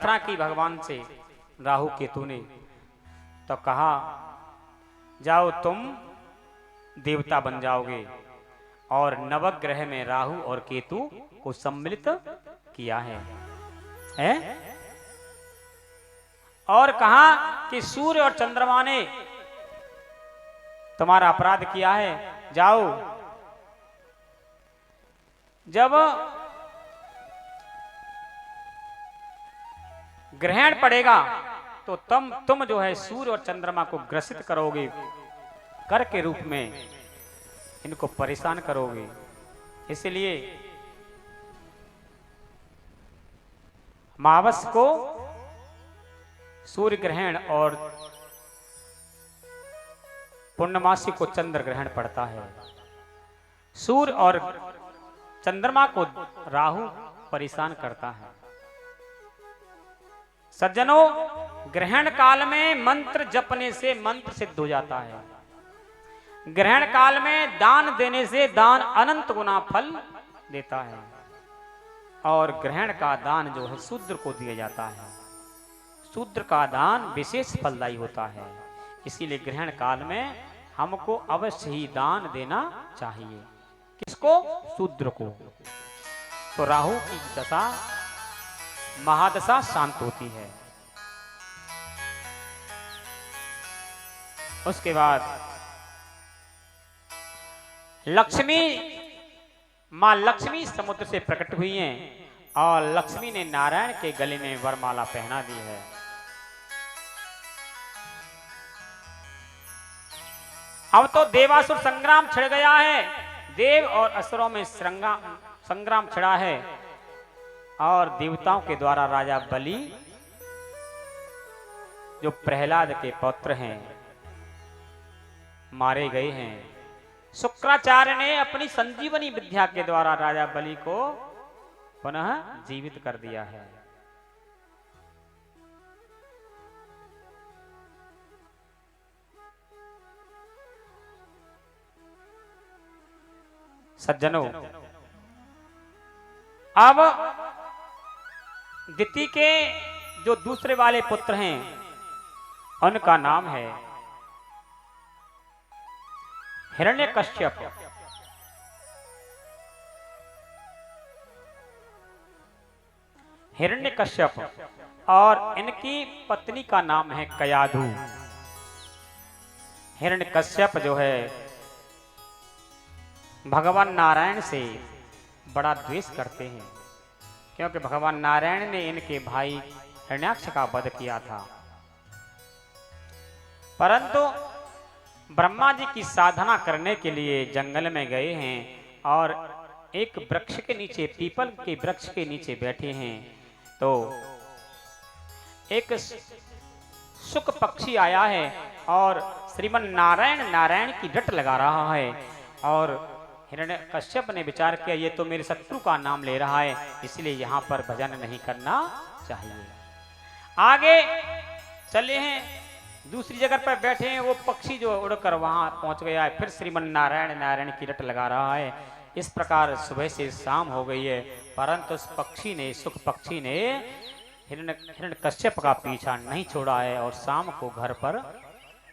प्रार्थना की भगवान से राहु केतु ने, तो कहा जाओ तुम देवता बन जाओगे, और नवग्रह में राहु और केतु को सम्मिलित किया है? और कहा कि सूर्य और चंद्रमा ने तुम्हारा अपराध किया है, जाओ जब ग्रहण पड़ेगा तो तुम जो है सूर्य और चंद्रमा को ग्रसित करोगे, कर के रूप में इनको परेशान करोगे। इसलिए अमावस को सूर्य ग्रहण और पूर्णमासी को चंद्र ग्रहण पड़ता है। सूर्य और चंद्रमा को राहु परेशान करता है। सज्जनों, ग्रहण काल में मंत्र जपने से मंत्र सिद्ध हो जाता है। ग्रहण काल में दान देने से दान अनंत गुना फल देता है, और ग्रहण का दान जो है शूद्र को दिया जाता है। शूद्र का दान विशेष फलदायी होता है। इसीलिए ग्रहण काल में हमको अवश्य ही दान देना चाहिए। किसको? शूद्र को। तो राहु की दशा महादशा शांत होती है। उसके बाद लक्ष्मी, मां लक्ष्मी समुद्र से प्रकट हुई हैं, और लक्ष्मी ने नारायण के गले में वरमाला पहना दी है। अब तो देवासुर संग्राम छिड़ गया है। देव और असुरों में संग्राम छिड़ा है, और देवताओं के द्वारा राजा बलि, जो प्रहलाद के पुत्र हैं, मारे गए हैं। शुक्राचार्य ने अपनी संजीवनी विद्या के द्वारा राजा बलि को पुनः जीवित कर दिया है। सज्जनों, अब दिति के जो दूसरे वाले पुत्र हैं, उनका नाम है हिरण्यकश्यप। हिरण्यकश्यप, और इनकी पत्नी का नाम है कयाधु। हिरण्यकश्यप जो है भगवान नारायण से बड़ा द्वेष करते हैं, क्योंकि भगवान नारायण ने इनके भाई हिरण्याक्ष का वध किया था। परंतु ब्रह्मा जी की साधना करने के लिए जंगल में गए हैं, और एक वृक्ष के नीचे, पीपल के वृक्ष के नीचे बैठे हैं, तो एक शुक पक्षी आया है और श्रीमन नारायण नारायण की रट लगा रहा है। और हिरण्यकश्यप ने विचार किया, ये तो मेरे शत्रु का नाम ले रहा है, इसलिए यहां पर भजन नहीं करना चाहिए। आगे चले हैं, दूसरी जगह पर बैठे हैं। वो पक्षी जो उड़कर वहां पहुंच गया है, फिर श्रीमन नारायण नारायण की रट लगा रहा है। इस प्रकार सुबह से शाम हो गई है, परंतु उस पक्षी ने, सुख पक्षी ने हिरण्यकश्यप का पीछा नहीं छोड़ा है, और शाम को घर पर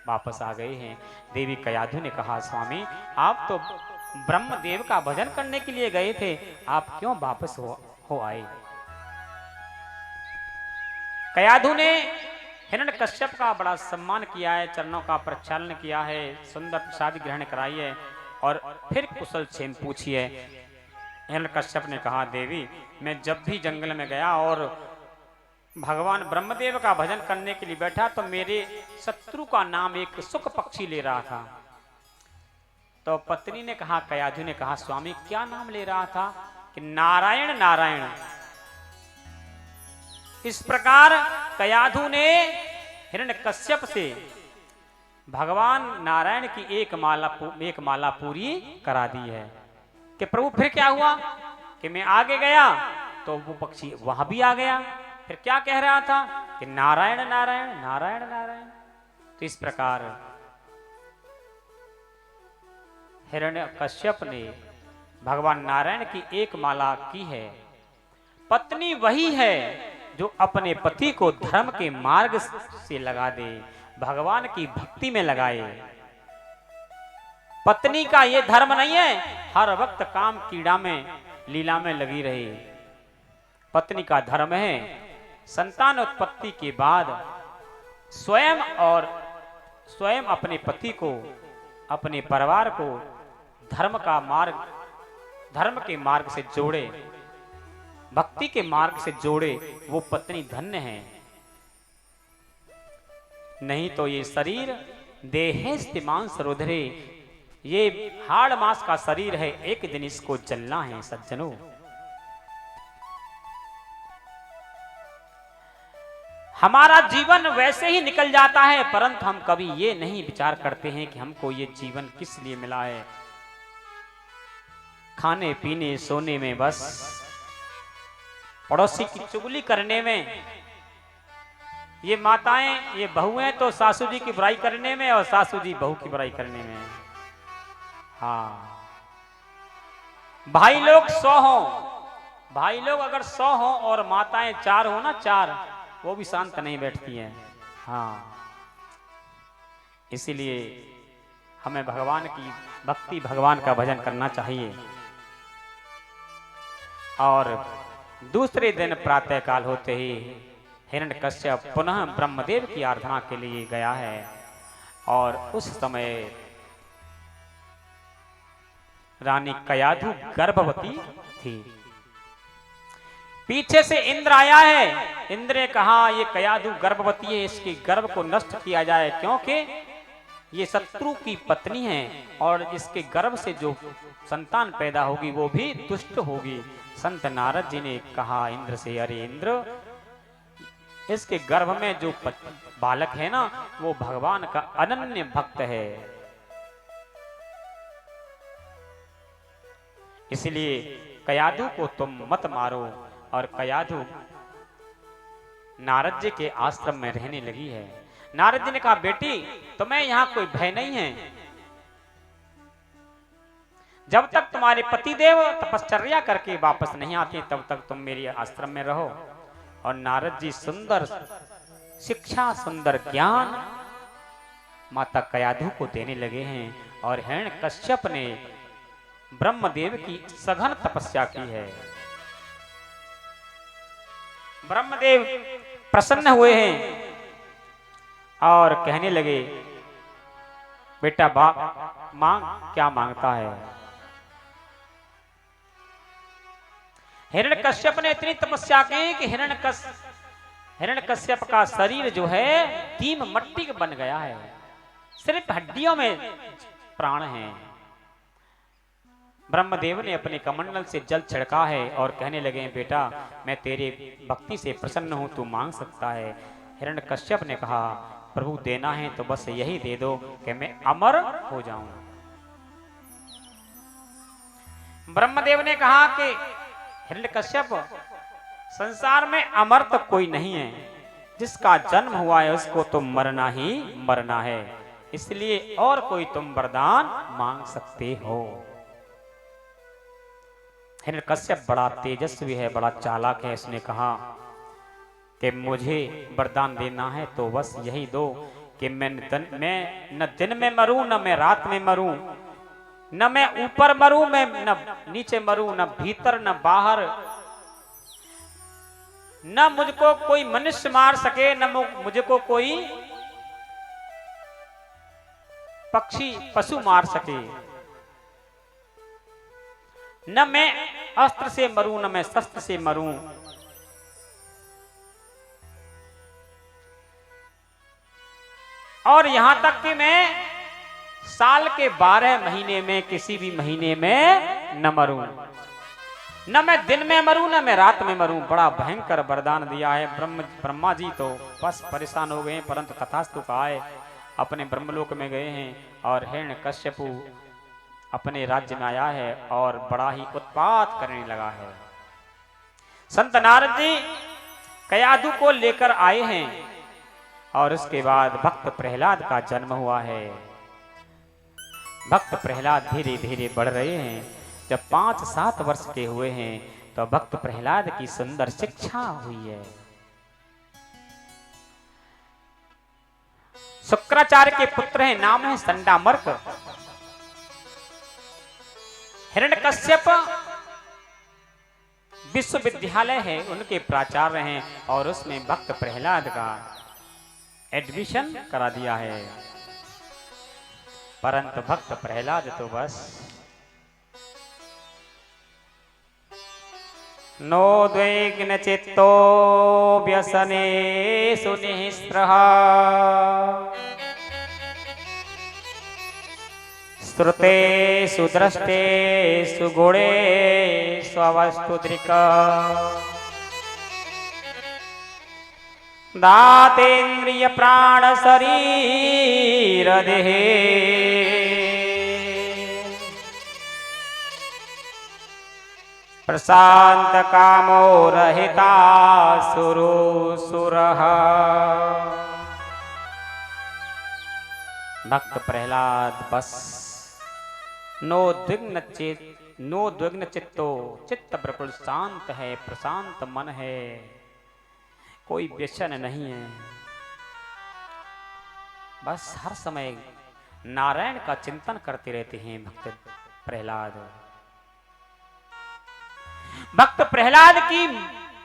वापस आ गए हैं। देवी कयाधु ने कहा, स्वामी आप तो ब्रह्मदेव का भजन करने के लिए गए थे, आप क्यों वापस हो आए? कयाधु ने हिरण्यकश्यप का बड़ा सम्मान किया है, चरणों का प्रक्षालन किया है, सुंदर प्रसाद ग्रहण कराई है, और फिर कुशल क्षेम पूछी है। हिरण्यकश्यप ने कहा, देवी मैं जब भी जंगल में गया और भगवान ब्रह्मदेव का भजन करने के लिए बैठा, तो मेरे शत्रु का नाम एक सुख पक्षी ले रहा था। तो पत्नी ने कहा, कयाधु ने कहा, स्वामी क्या नाम ले रहा था? कि नारायण नारायण। इस प्रकार कयाधु ने हिरण्यकश्यप से भगवान नारायण की एक माला पूरी करा दी है। कि प्रभु फिर क्या हुआ कि मैं आगे गया तो वो पक्षी वहां भी आ गया, फिर क्या कह रहा था कि नारायण नारायण नारायण नारायण। तो इस प्रकार हिरण्यकश्यप ने भगवान नारायण की एक माला की है। पत्नी वही है जो अपने पति को धर्म के मार्ग से लगा दे, भगवान की भक्ति में लगाए। पत्नी का ये धर्म नहीं है हर वक्त काम कीड़ा में लीला में लगी रही। पत्नी का धर्म है संतान उत्पत्ति के बाद स्वयं अपने पति को, अपने परिवार को धर्म के मार्ग से जोड़े, भक्ति के मार्ग से जोड़े, वो पत्नी धन्य है। नहीं तो ये शरीर देहेस्ति मांस रुधिरे, ये हाड़ मास का शरीर है, एक दिन इसको जलना है सज्जनों। हमारा जीवन वैसे ही निकल जाता है, परंतु हम कभी ये नहीं विचार करते हैं कि हमको ये जीवन किस लिए मिला है। खाने पीने सोने में, बस पड़ोसी की चुगली करने में, ये माताएं ये बहुएं तो सासू जी की बुराई करने में और सासू जी बहू की बुराई करने में। हाँ, भाई लोग 100 हो, भाई लोग अगर 100 हो और माताएं 4 हो ना, 4, वो भी शांत नहीं बैठती हैं। हाँ, इसीलिए हमें भगवान की भक्ति, भगवान का भजन करना चाहिए। और दूसरे दिन प्रातः काल होते ही हिरण्यकश्यप पुनः ब्रह्मदेव की आराधना के लिए गया है। और उस समय रानी कयाधु गर्भवती थी। पीछे से इंद्र आया है। इंद्र ने कहा ये कयाधु गर्भवती है, इसके गर्भ को नष्ट किया जाए, क्योंकि ये शत्रु की पत्नी है और इसके गर्भ से जो संतान पैदा होगी वो भी दुष्ट होगी। संत नारद जी ने कहा इंद्र से, अरे इंद्र, इसके गर्भ में जो बालक है ना, वो भगवान का अनन्य भक्त है, इसलिए कयाधु को तुम मत मारो। और कयाधु नारद जी के आश्रम में रहने लगी है। नारद जी ने कहा, बेटी तुम्हें यहां कोई भय नहीं है, जब तक तुम्हारे पतिदेव तपश्चर्या करके वापस नहीं आते तब तक तुम मेरे आश्रम में रहो। और नारद जी सुंदर शिक्षा, सुंदर ज्ञान माता कयाधु को देने लगे हैं। और हिरण्यकश्यप ने ब्रह्मदेव की सघन तपस्या की है। ब्रह्मदेव प्रसन्न हुए हैं और कहने लगे, बेटा मांग, क्या मांगता है। हिरण्यकश्यप ने इतनी तपस्या की कि हिरण्यकश्यप का शरीर जो है तीन मट्टी का बन गया है, सिर्फ हड्डियों में प्राण है। ब्रह्मदेव ने अपने कमंडल से जल छिड़का है और कहने लगे, बेटा मैं तेरे भक्ति से प्रसन्न हूं, तू मांग सकता है। हिरण्यकश्यप ने कहा, प्रभु देना है तो बस यही दे दो कि मैं अमर हो जाऊं। ब्रह्मदेव ने कहा कि हिरण्यकश्यप, संसार में अमर तो कोई नहीं है, जिसका जन्म हुआ है उसको तो मरना ही मरना है, इसलिए और कोई तुम वरदान मांग सकते हो। हिरण्यकश्यप बड़ा तेजस्वी है, बड़ा चालाक है। उसने कहा कि मुझे वरदान देना है तो बस यही दो कि मैं न दिन में मरूं, न मैं रात में मरूं, न मैं ऊपर मरूं, मैं न नीचे मरूं, न भीतर न बाहर, न मुझको कोई मनुष्य मार सके, न मुझको कोई पक्षी पशु मार सके, न मैं अस्त्र से मरूं, न मैं शस्त्र से मरूं। और यहां तक कि मैं साल के 12 महीने में किसी भी महीने में न मरूं, न मैं दिन में मरूं, न मैं रात में मरूं। बड़ा भयंकर वरदान दिया है। ब्रह्मा जी तो बस परेशान हो गए हैं, परंतु तथास्तु कहा अपने ब्रह्मलोक में गए हैं और हिरण्यकश्यपु अपने राज्य में आया है और बड़ा ही उत्पात करने लगा है। संत नारद जी कयाधु को लेकर आए हैं और उसके बाद भक्त प्रहलाद का जन्म हुआ है। भक्त प्रहलाद धीरे धीरे बढ़ रहे हैं। जब 5-7 वर्ष के हुए हैं तो भक्त प्रहलाद की सुंदर शिक्षा हुई है। शुक्राचार्य के पुत्र हैं, नाम है संडामर्क। हिरण्यकश्यप विश्वविद्यालय है, उनके प्राचार्य हैं और उसमें भक्त प्रहलाद का एडमिशन करा दिया है। परंतु भक्त प्रहलाद तो बस नोद्विग्न चित्तो व्यसनेषु निःस्पृहः श्रुतेषु दृष्टेषु गुणेषु अवस्तुदृक् दातेन्द्रिय प्राण शरीर देहे प्रशांत कामो रहिता सुरो सुरः। भक्त प्रहलाद बस नोद्विग्न चित्तो, चित्त बिल्कुल शांत है, प्रशांत मन है, कोई व्यसन नहीं है। बस हर समय नारायण का चिंतन करते रहते हैं भक्त प्रहलाद। भक्त प्रहलाद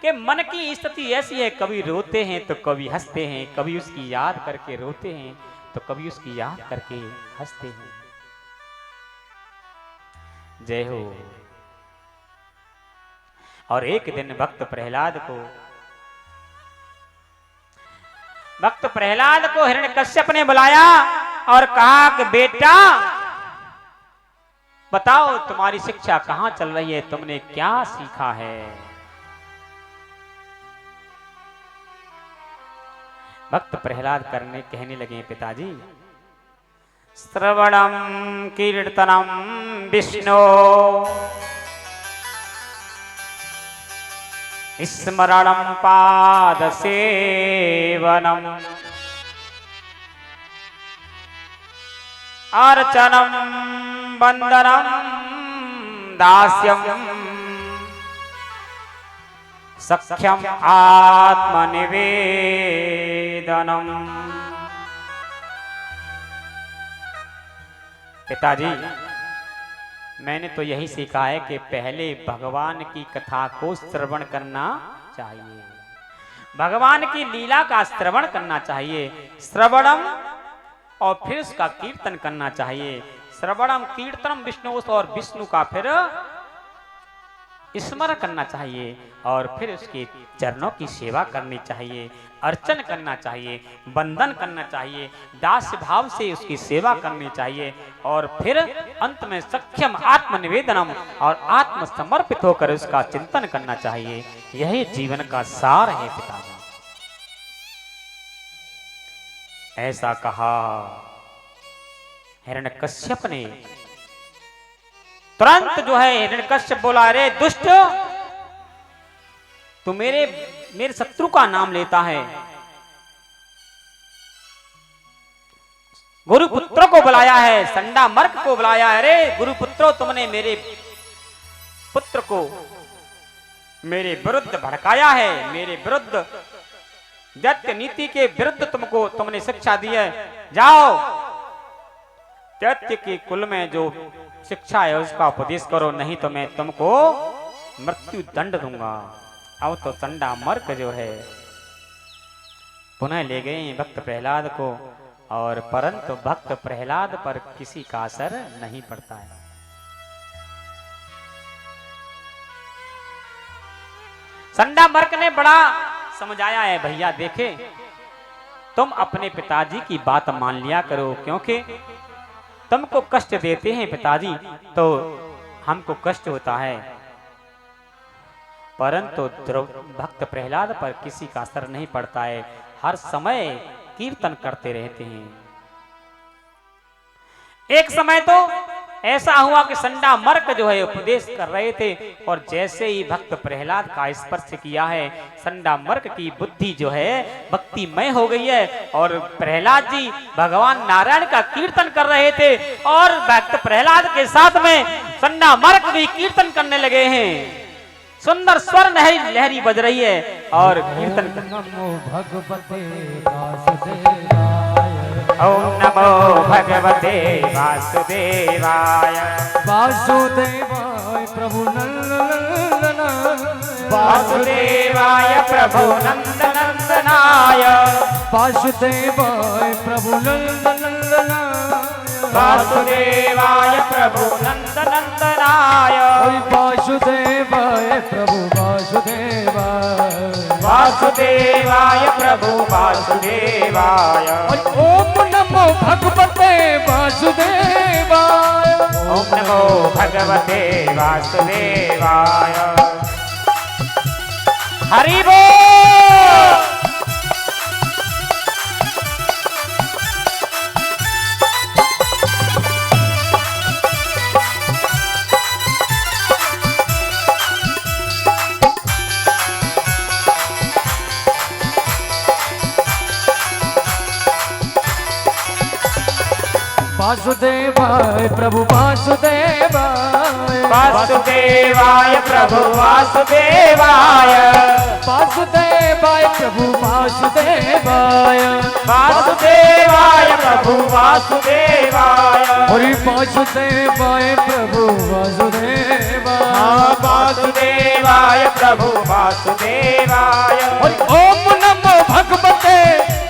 के मन की स्थिति ऐसी है, कभी रोते हैं तो कभी हंसते हैं, कभी उसकी याद करके रोते हैं तो कभी उसकी याद करके हंसते हैं। जय हो। और एक दिन भक्त प्रहलाद को हिरण्यकश्यप ने बुलाया और कहा कि बेटा बताओ तुम्हारी शिक्षा कहां चल रही है, तुमने क्या सीखा है। भक्त प्रहलाद कहने लगे पिताजी, श्रवणम कीर्तनम विष्णु स्मरणम पाद सेवनम अर्चनम वंदनम दास्यम सख्यम आत्मनिवेदनम। पिताजी मैंने तो यही सीखा है कि पहले भगवान की कथा को श्रवण करना चाहिए, भगवान की लीला का श्रवण करना चाहिए, श्रवणम और फिर उसका कीर्तन करना चाहिए। श्रवणम कीर्तनम विष्णु, और विष्णु का फिर स्मरण करना चाहिए और फिर उसके चरणों की सेवा करनी चाहिए, अर्चन करना चाहिए, वंदन करना चाहिए, दास भाव से उसकी सेवा करनी चाहिए और फिर अंत में सख्यम आत्मनिवेदनम और आत्म समर्पित होकर उसका चिंतन करना चाहिए। यही जीवन का सार है पिताजी। ऐसा कहा हिरण्यकश्यप ने। तुरंत जो है हिरण्यकश्यप बोला, अरे दुष्ट, तू मेरे शत्रु का नाम लेता है। गुरुपुत्रों को बुलाया है, संडामर्क को बुलाया है। अरे गुरुपुत्रों, तुमने मेरे पुत्र को मेरे विरुद्ध भड़काया है, मेरे विरुद्ध दैत्य नीति के विरुद्ध तुमने शिक्षा दी है। जाओ दैत्य के कुल में जो शिक्षा है उसका उपदेश करो, नहीं तो मैं तुमको मृत्यु दंड दूंगा। अब तो संडामर्क जो है पुनः ले गए भक्त प्रहलाद को, और परंतु भक्त प्रहलाद पर किसी का असर नहीं पड़ता है। संडामर्क ने बड़ा समझाया है, भैया देखे तुम अपने पिताजी की बात मान लिया करो, क्योंकि तुमको कष्ट देते हैं पिताजी तो हमको कष्ट होता है, परंतु भक्त प्रहलाद पर किसी का असर नहीं पड़ता है, हर समय कीर्तन करते रहते हैं। एक समय तो ऐसा हुआ कि संडामर्क जो है उपदेश कर रहे थे और जैसे ही भक्त प्रहलाद का स्पर्श किया है, संडामर्क की बुद्धि जो है भक्तिमय हो गई है और प्रहलाद जी भगवान नारायण का कीर्तन कर रहे थे और भक्त प्रहलाद के साथ में संडामर्क भी कीर्तन करने लगे हैं। सुंदर स्वर लहरी बज रही है और कीर्तन नमो भगवते वासुदेवाय ओम नमो भगवते वासुदेवाय। वासुदेवाय प्रभु नंदनाय। वासुदेवाय प्रभु नंदनंदनाय। वासुदेवाय प्रभु नंदनाय। वासुदेवाय प्रभु नंदनंदनाय। वासुदेवाय प्रभु वासुदेवाय। वासुदेवाय प्रभु वासुदेवाय। ओम नमो भगवते वासुदेवाय। ओम नमो भगवते वासुदेवाय। हरि बोल। वासुदेवाय प्रभु वासुदेवाय। वासुदेवाय प्रभु वासुदेवाय। वासुदेवाय प्रभु वासुदेवाय। वासुदेवाय प्रभु वासुदेवाय। हरि वासुदेवाय प्रभु वासुदेवाय। वासुदेवाय प्रभु वासुदेवाय। ओम नमो भगवते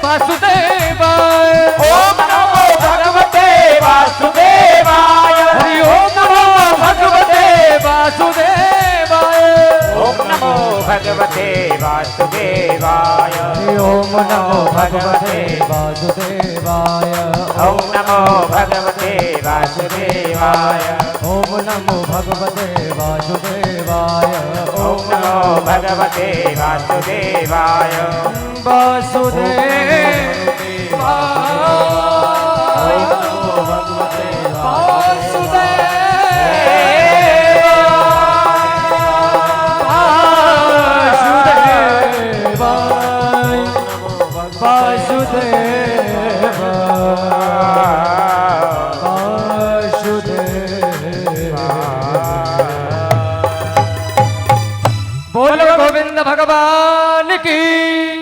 वासुदेवाय। ओम नमो भगवते वासुदेवाय। हरि ओम नमो भगवते वासुदेवाय। ओम नमो भगवते वासुदेवाय। हरि ओम नमो भगवते वासुदेवाय। ओम नमो भगवते वासुदेवाय। ओम नमो भगवते वासुदेवाय। ओम नमो भगवते वासुदेवाय। बोलो गोविंद भगवान की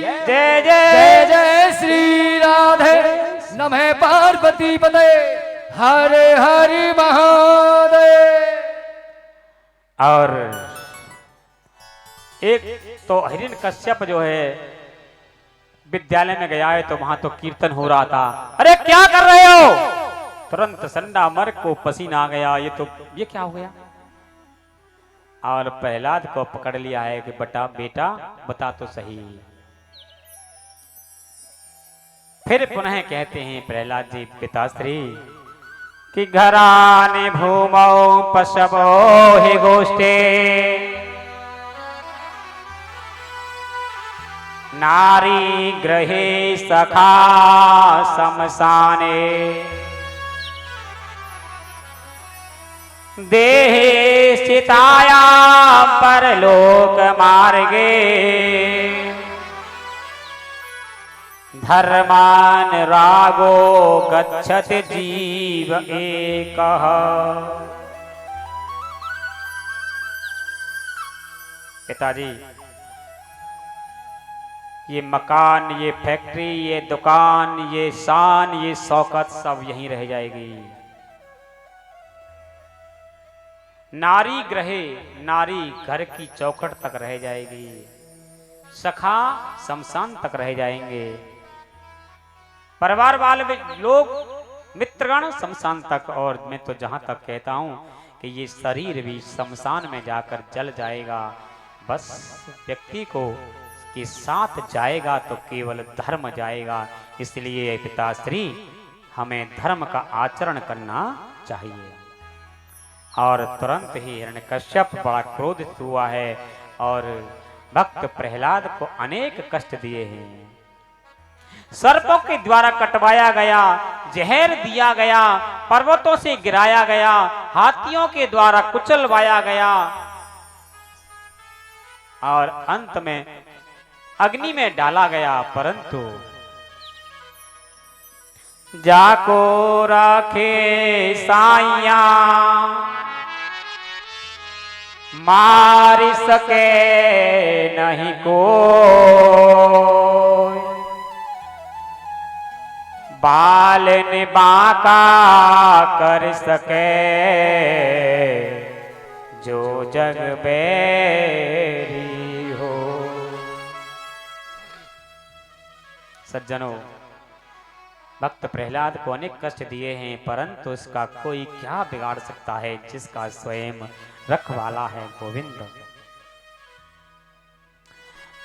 जय जय जय। जय श्री राधे नमः पार्वती पते हरे हरि महादेव। और एक तो हिरण्य कश्यप जो है विद्यालय में गया है तो वहां तो कीर्तन हो रहा था। अरे क्या कर रहे हो? तुरंत संडा मर को पसीना आ गया। ये क्या हो गया? और प्रहलाद को पकड़ लिया है कि बेटा बता तो सही। फिर पुनः कहते हैं प्रहलाद जी पिताश्री कि घराने भूमौ पशवो हि गोष्ठे नारी गृहे सखा शमशाने देहे स्थिताया परलोक मार्गे धर्मान रागो गच्छति जीव एकः। पिताजी ये मकान, ये फैक्ट्री, ये दुकान, ये शान, ये शौकत सब यहीं रह जाएगी। नारी ग्रहे, नारी घर की चौखट तक रह जाएगी। सखा शमशान तक रह जाएंगे। परिवार वाले लोग मित्रगण शमशान तक। और मैं तो जहां तक कहता हूं कि ये शरीर भी शमशान में जाकर जल जाएगा। बस व्यक्ति को के साथ जाएगा तो केवल धर्म जाएगा। इसलिए पिताश्री हमें धर्म का आचरण करना चाहिए। और तुरंत ही हिरण्यकश्यप बड़ा क्रोधित हुआ है और भक्त प्रहलाद को अनेक कष्ट दिए हैं। सर्पों के द्वारा कटवाया गया, जहर दिया गया, पर्वतों से गिराया गया, हाथियों के द्वारा कुचलवाया गया और अंत में अग्नि में डाला गया। परंतु जाको राखे साइया मार सके नहीं को बा ने बांका कर सके जो जग बैरी हो। सज्जनों, भक्त प्रहलाद को अनेक कष्ट दिए हैं, परंतु उसका कोई क्या बिगाड़ सकता है जिसका स्वयं रखवाला है गोविंद।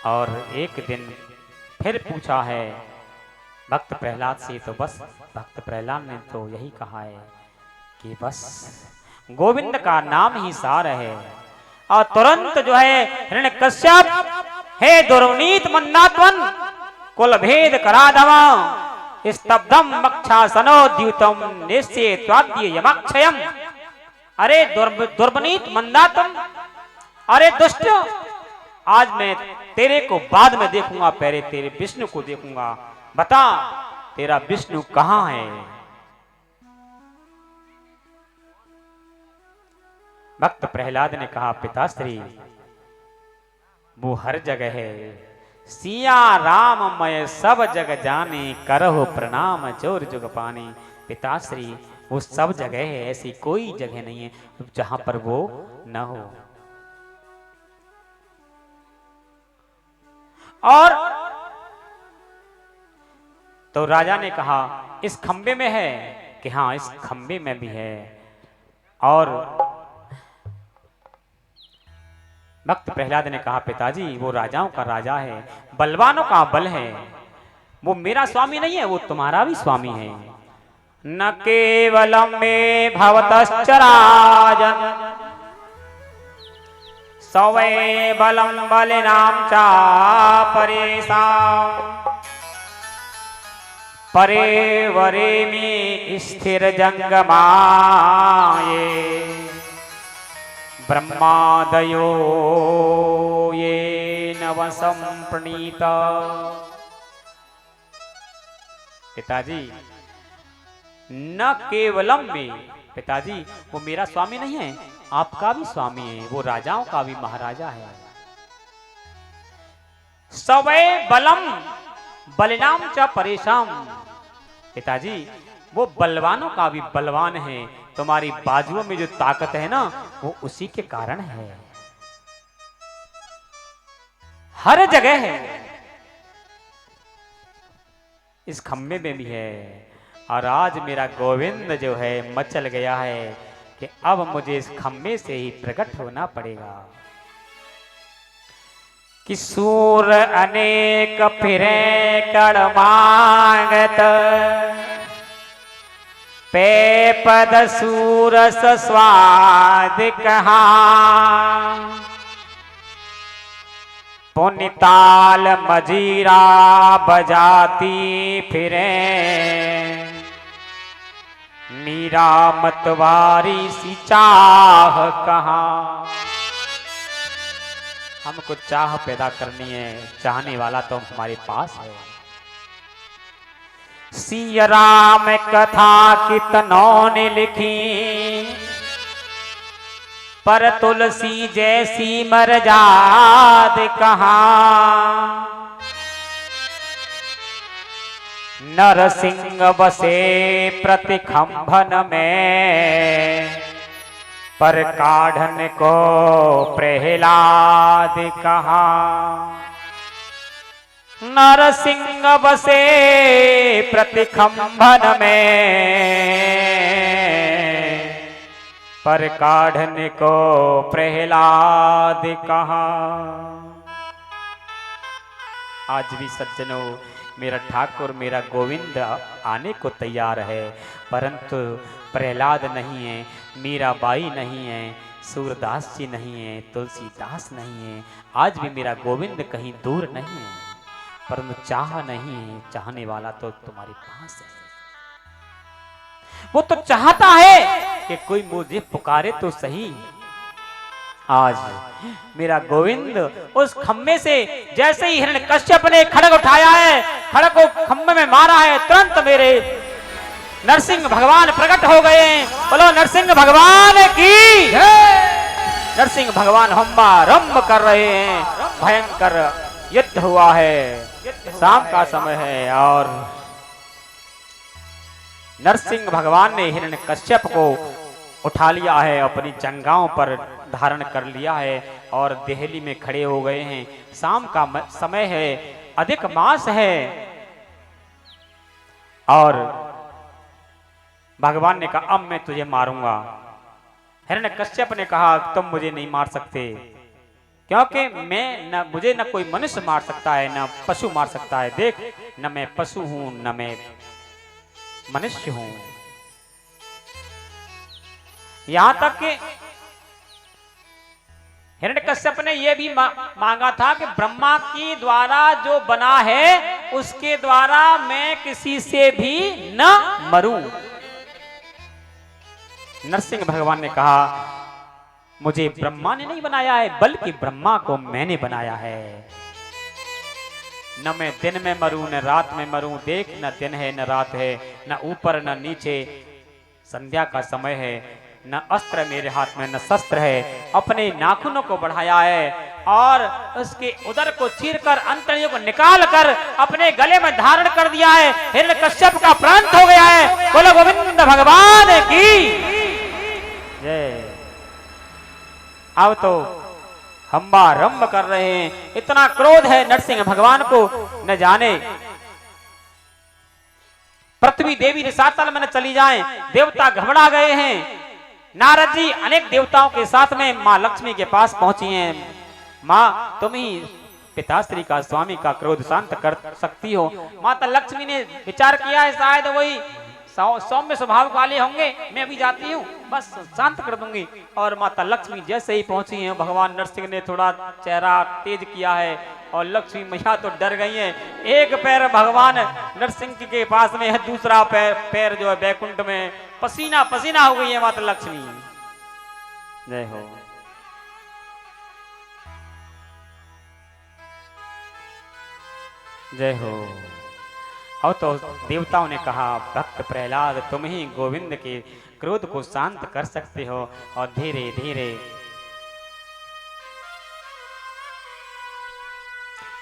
और एक दिन फिर पूछा है भक्त प्रहलाद से, तो बस भक्त प्रहलाद ने तो यही कहा है कि बस गोविंद का नाम ही सार है। और तुरंत जो है हिरण्यकश्यप, हे दुर्नीत मन्नात्मन, कुल भेद कराधमा, स्तब्धम मक्षासनो द्यूतम निश्चय त्वाद्य यमाक्षयम। अरे दुर्बनीत मंदातम, अरे दुष्ट, आज मैं तेरे को बाद में देखूंगा, पहले तेरे विष्णु को देखूंगा। बता तेरा विष्णु कहां है? भक्त प्रहलाद ने कहा, पिताश्री वो हर जगह है, सिया राम मैं सब जग जाने, करहो प्रणाम जोर जुग पानी। पिताश्री वो सब जगह है, ऐसी कोई जगह नहीं है जहां पर वो न हो। और तो राजा ने कहा, इस खंबे में है? कि हाँ, इस खंबे में भी है। और भक्त प्रहलाद ने कहा, पिताजी वो राजाओं का राजा है, बलवानों का बल है, वो मेरा स्वामी नहीं है, वो तुम्हारा भी स्वामी है। न केवलम में भवतश्च राजन, सवै बलम बलिनाम चा परेशान, परे वरे में स्थिर जंगमाये, ब्रह्मादयो ये नवसम प्रणीता। पिताजी न केवलम में, पिताजी वो मेरा स्वामी नहीं है, आपका भी स्वामी है, वो राजाओं का भी महाराजा है। सवै बलम बलिनाम च परेशान, पिताजी वो बलवानों का भी बलवान है, तुम्हारी बाजुओं में जो ताकत है ना, वो उसी के कारण है, हर जगह है, इस खम्भे में भी है। और आज मेरा गोविंद जो है मचल गया है कि अब मुझे इस खम्भे से ही प्रकट होना पड़ेगा। कि सूर अनेक फिरे कड़ मांगत, पे पद सूरस स्वाद कहा, पुनिताल मजीरा बजाती फिरे, मीरा मतवारी सी चाह कहाँ। हमको चाह पैदा करनी है, चाहने वाला तो हमारे पास है। सिया राम कथा कितनों ने लिखी, पर तुलसी जैसी मर्याद कहाँ। नरसिंह बसे प्रतिखंभन में, पर काढ़न को प्रहलाद कहाँ। नरसिंह बसे प्रतिखंभन में, पर काढ़न को प्रहलाद कहाँ। आज भी सज्जनों, मेरा ठाकुर मेरा गोविंद आने को तैयार है, परंतु प्रहलाद नहीं है, मीराबाई नहीं है, सूरदास जी नहीं है, तुलसीदास नहीं है। आज भी मेरा गोविंद कहीं दूर नहीं है, परंतु चाह नहीं है, चाहने वाला तो तुम्हारे पास है। वो तो चाहता है कि कोई मुझे पुकारे तो सही। आज मेरा गोविंद उस खम्भे से जैसे ही हिरण्यकश्यप ने खड़ग उठाया है, खड़ग को खम्भे में मारा है, तुरंत मेरे नरसिंह भगवान प्रकट हो गए हैं। बोलो नरसिंह भगवान की। नरसिंह भगवान हम्बा रम्ब कर रहे हैं, भयंकर युद्ध हुआ है, शाम का समय है और नरसिंह भगवान ने हिरण्यकश्यप को उठा लिया है, अपनी जंघाओं पर धारण कर लिया है और देहली में खड़े हो गए हैं। शाम का समय है, अधिक मास है और भगवान ने कहा अब मैं तुझे मारूंगा। हिरण्यकश्यप ने कहा तुम मुझे नहीं मार सकते, क्योंकि मुझे न कोई मनुष्य मार सकता है न पशु मार सकता है। देख, न मैं पशु हूं न मैं मनुष्य हूं। यहां तक कि हिरण्यकश्यप ने यह भी मांगा था कि ब्रह्मा के द्वारा जो बना है उसके द्वारा मैं किसी से भी न मरूं। नरसिंह भगवान ने कहा मुझे ब्रह्मा ने नहीं बनाया है, बल्कि ब्रह्मा को मैंने बनाया है। न मैं दिन में मरूं न रात में मरूं। देख, न दिन है न रात है, न ऊपर न नीचे, संध्या का समय है, न अस्त्र मेरे हाथ में न शस्त्र है। अपने नाखूनों को बढ़ाया है और उसके उदर को चीरकर अंतड़ियों को निकाल कर अपने गले में धारण कर दिया है। हिरण्यकश्यप का प्रांत हो गया है। बोलो गोविंद भगवान की जय। अब तो हम्बारंभ कर रहे हैं, इतना क्रोध है नरसिंह भगवान को न जाने। पृथ्वी देवी रसातल में न चली जाएं, देवता घबरा गए हैं। नारद जी अनेक देवताओं के साथ में मां लक्ष्मी के पास पहुंची हैं। मां, तुम ही पिताश्री का, स्वामी का क्रोध शांत कर सकती हो। माता लक्ष्मी ने विचार किया है शायद वही सौम्य स्वभाव वाले होंगे, मैं अभी जाती हूँ, बस शांत कर दूंगी। और माता लक्ष्मी जैसे ही पहुंची हैं, भगवान नरसिंह ने थोड़ा चेहरा तेज किया है और लक्ष्मी मैया तो डर गई हैं। एक पैर भगवान नरसिंह जी के पास में है, दूसरा पैर जो है बैकुंठ में, पसीना पसीना हो गई है माता लक्ष्मी। जय हो। जय हो। और तो देवताओं ने कहा भक्त प्रहलाद तुम ही गोविंद के क्रोध को शांत कर सकते हो। और धीरे धीरे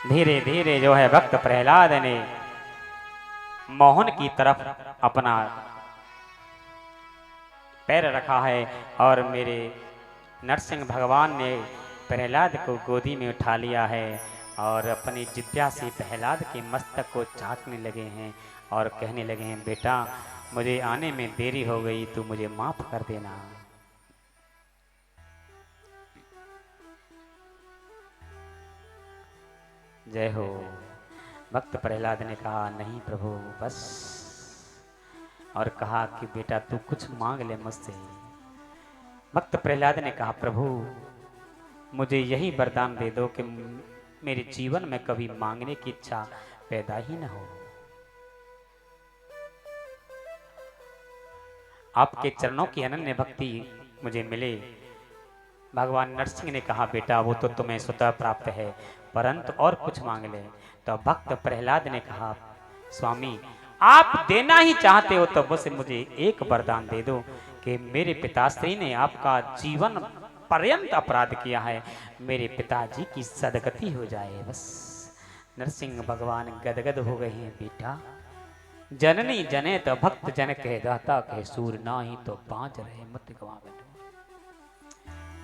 धीरे धीरे जो है भक्त प्रहलाद ने मोहन की तरफ अपना पैर रखा है और मेरे नरसिंह भगवान ने प्रहलाद को गोदी में उठा लिया है और अपनी जिभ्या से प्रहलाद के मस्तक को चाटने लगे हैं और कहने लगे हैं बेटा मुझे आने में देरी हो गई, तू मुझे माफ कर देना। जय हो। भक्त प्रहलाद ने कहा नहीं प्रभु बस, और कहा कि बेटा तू कुछ मांग ले मुझसे। भक्त प्रहलाद ने कहा प्रभु मुझे यही वरदान दे दो कि मेरे जीवन में कभी मांगने की इच्छा पैदा ही न हो। आपके चरणों की अनन्य भक्ति मुझे मिले। भगवान नरसिंह ने कहा बेटा वो तो तुम्हें स्वतः प्राप्त है, परंतु और कुछ मांग ले। तो भक्त प्रहलाद ने कहा स्वामी आप देना ही चाहते हो तो बस मुझे एक वरदान दे दो कि मेरे पिताश्री ने आपका जीवन पर्यंत अपराध किया है, मेरे पिताजी की सदगति हो जाए बस। नरसिंह भगवान गदगद हो गए हैं बेटा जननी जने तो भक्त जन कह दाता कह सूर ना ही तो बाँच रहे मत गवावे।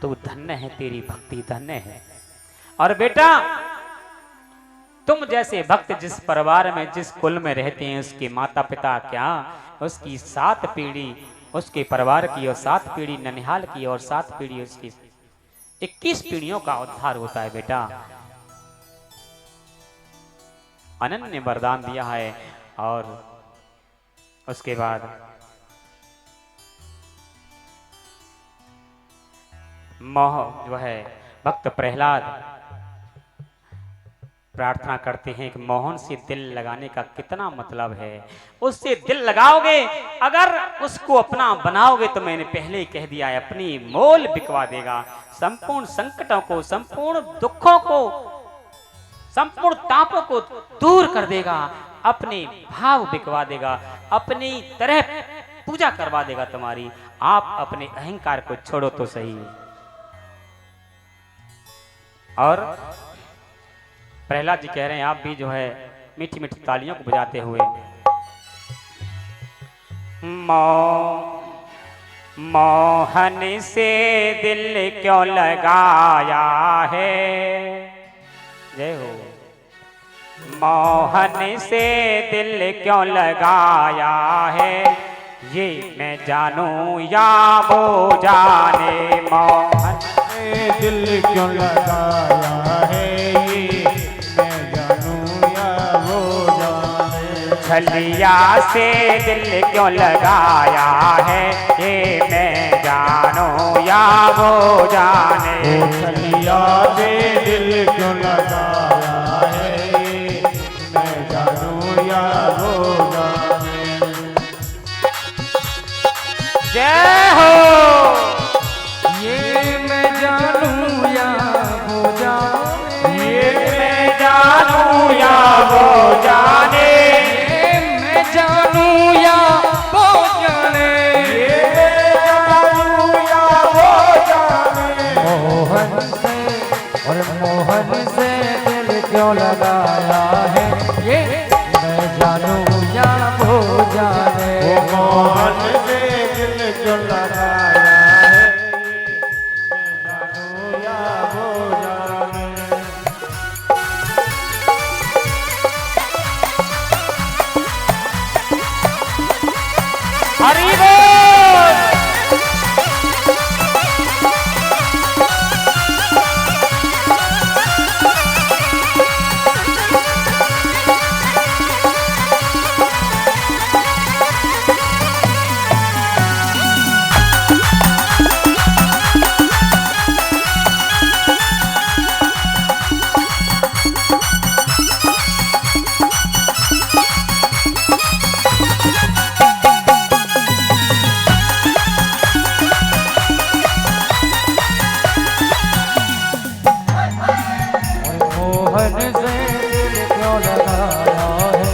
तो धन्य है तेरी भक्ति धन्य है। और बेटा तुम जैसे भक्त जिस परिवार में जिस कुल में रहते हैं उसके माता पिता क्या उसकी 7 पीढ़ी उसके परिवार की और 7 पीढ़ी ननिहाल की और 7 पीढ़ी उसकी 21 पीढ़ियों का उद्धार होता है बेटा। अनन्य वरदान दिया है। और उसके बाद मोह जो है भक्त प्रहलाद प्रार्थना करते हैं कि मोहन से दिल लगाने का कितना मतलब है। उससे दिल लगाओगे अगर उसको अपना बनाओगे तो मैंने पहले ही कह दिया है अपनी मोल बिकवा देगा। संपूर्ण संकटों को संपूर्ण दुखों को संपूर्ण तापों को दूर कर देगा, अपने भाव बिकवा देगा, अपनी तरह पूजा करवा देगा तुम्हारी। आप अपने अहंकार को छोड़ो तो सही। और प्रहलाद जी कह रहे हैं आप भी जो है मीठी मीठी तालियों को बजाते हुए मोहन से दिल क्यों लगाया है, जय हो। मोहन से दिल क्यों लगाया है, ये मैं जानूं या वो जाने। मोहन से दिल क्यों लगाया है, ये मैं जानूं या वो जाने। छलिया से दिल क्यों लगाया है, ये मैं जानूं या वो जाने। छलिया से दिल क्यों लगाया है, ये मैं जानूं या वो जाने। जय हो। ये मैं जानूं या वो जाने, ये मैं जानूं या वो जाने। ये मैं जानूं या वो जाने, ये मैं जानूं या वो जाने। मोहन से और मोहन से दिल क्यों लगाया है, ये मैं जानूं या वो जाने। वो मोहन से दिल क्यों लगाया है, ये मैं जानूं या वो जाने। हरि बोल। मोहन से दिल क्यों लगाया है,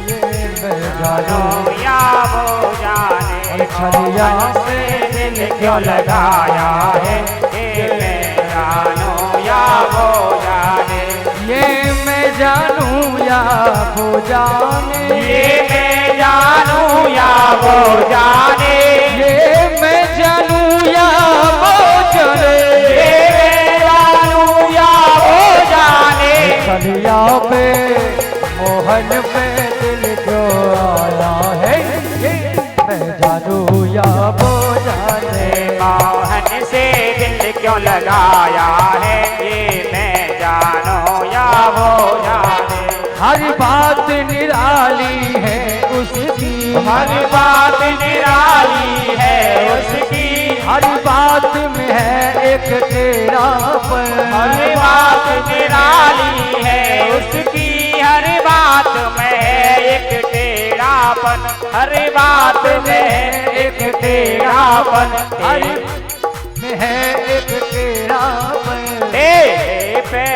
ये मैं जानूं या वो जाने। छलिया से दिल क्यों लगाया है, ये मैं जानूं या वो जाने। ये मैं जानूं या वो जाने। ये मैं जानूं या वो जाने। ये मैं जानूं या वो जाने। ये मैं जानूं या वो जाने। छलिया पे मोहन पे दिल क्यों आया है, ये मैं जानूं या वो जाने। मोहन से दिल क्यों लगाया है, ये मैं जानूं या वो जाने। हर बात निराली है उसकी, हर बात निराली है उसकी। हर बात में है एक तेरापन। हर बात निराली है उसकी। हर बात में है एक टेढ़ापन। हर बात में है एक टेढ़ापन। हर में है एक तेरापन। टेढ़े पे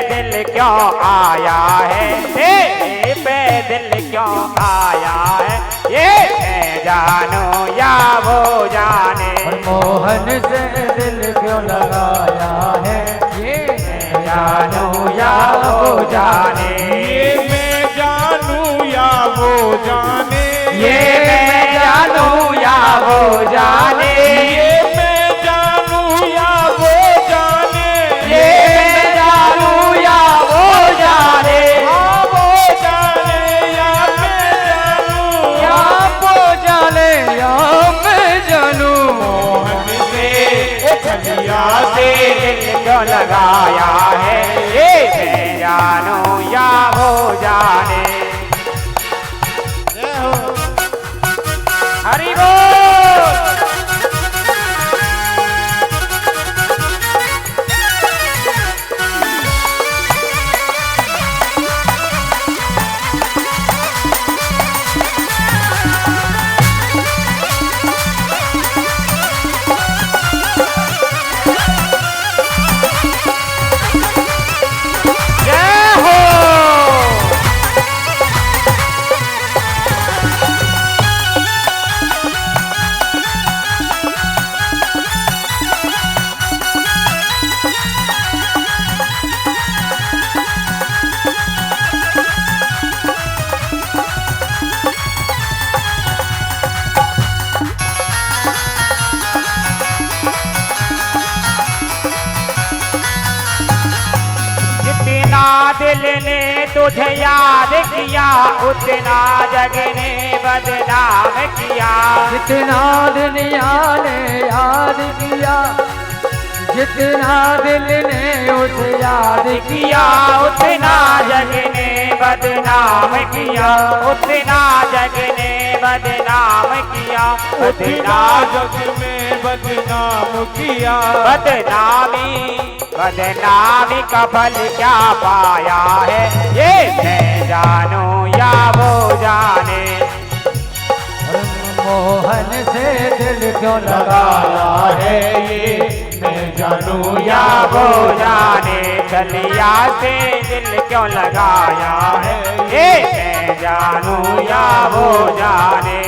दिल क्यों आया है, टेढ़े पे दिल क्यों आया है, ये मैं जानूं या वो जाने। और मोहन से दिल क्यों लगाया है, ये मैं जानूं या वो जाने। ये मैं जानूं या वो जाने। ये मैं जानूं या वो जाने। ये मैं जानूं या वो जाने। ये मैं जानूं या वो जाने। हाँ वो जाने या मैं जानूं। या वो जाने या मैं जानूं। मोहन से छलिया से दिल क्यों लगाया है, ये मैं जानूं या वो जाने। जय हो। हरि बोल। जय हो। मुझे याद किया उतना जग ने बदनाम किया। जितना दुनिया ने याद किया, जितना दिल ने उसे याद किया उतना जग ने बदनाम किया, उतना जग ने बदनाम किया, उतना जग में बदनाम किया। बदनामी का फल क्या पाया है, ये मैं जानूं या वो जाने। मोहन से दिल क्यों लगाया है, ये मैं जानूं या वो जाने। छलिया से दिल क्यों लगाया है, ये मैं जानूं या वो जाने।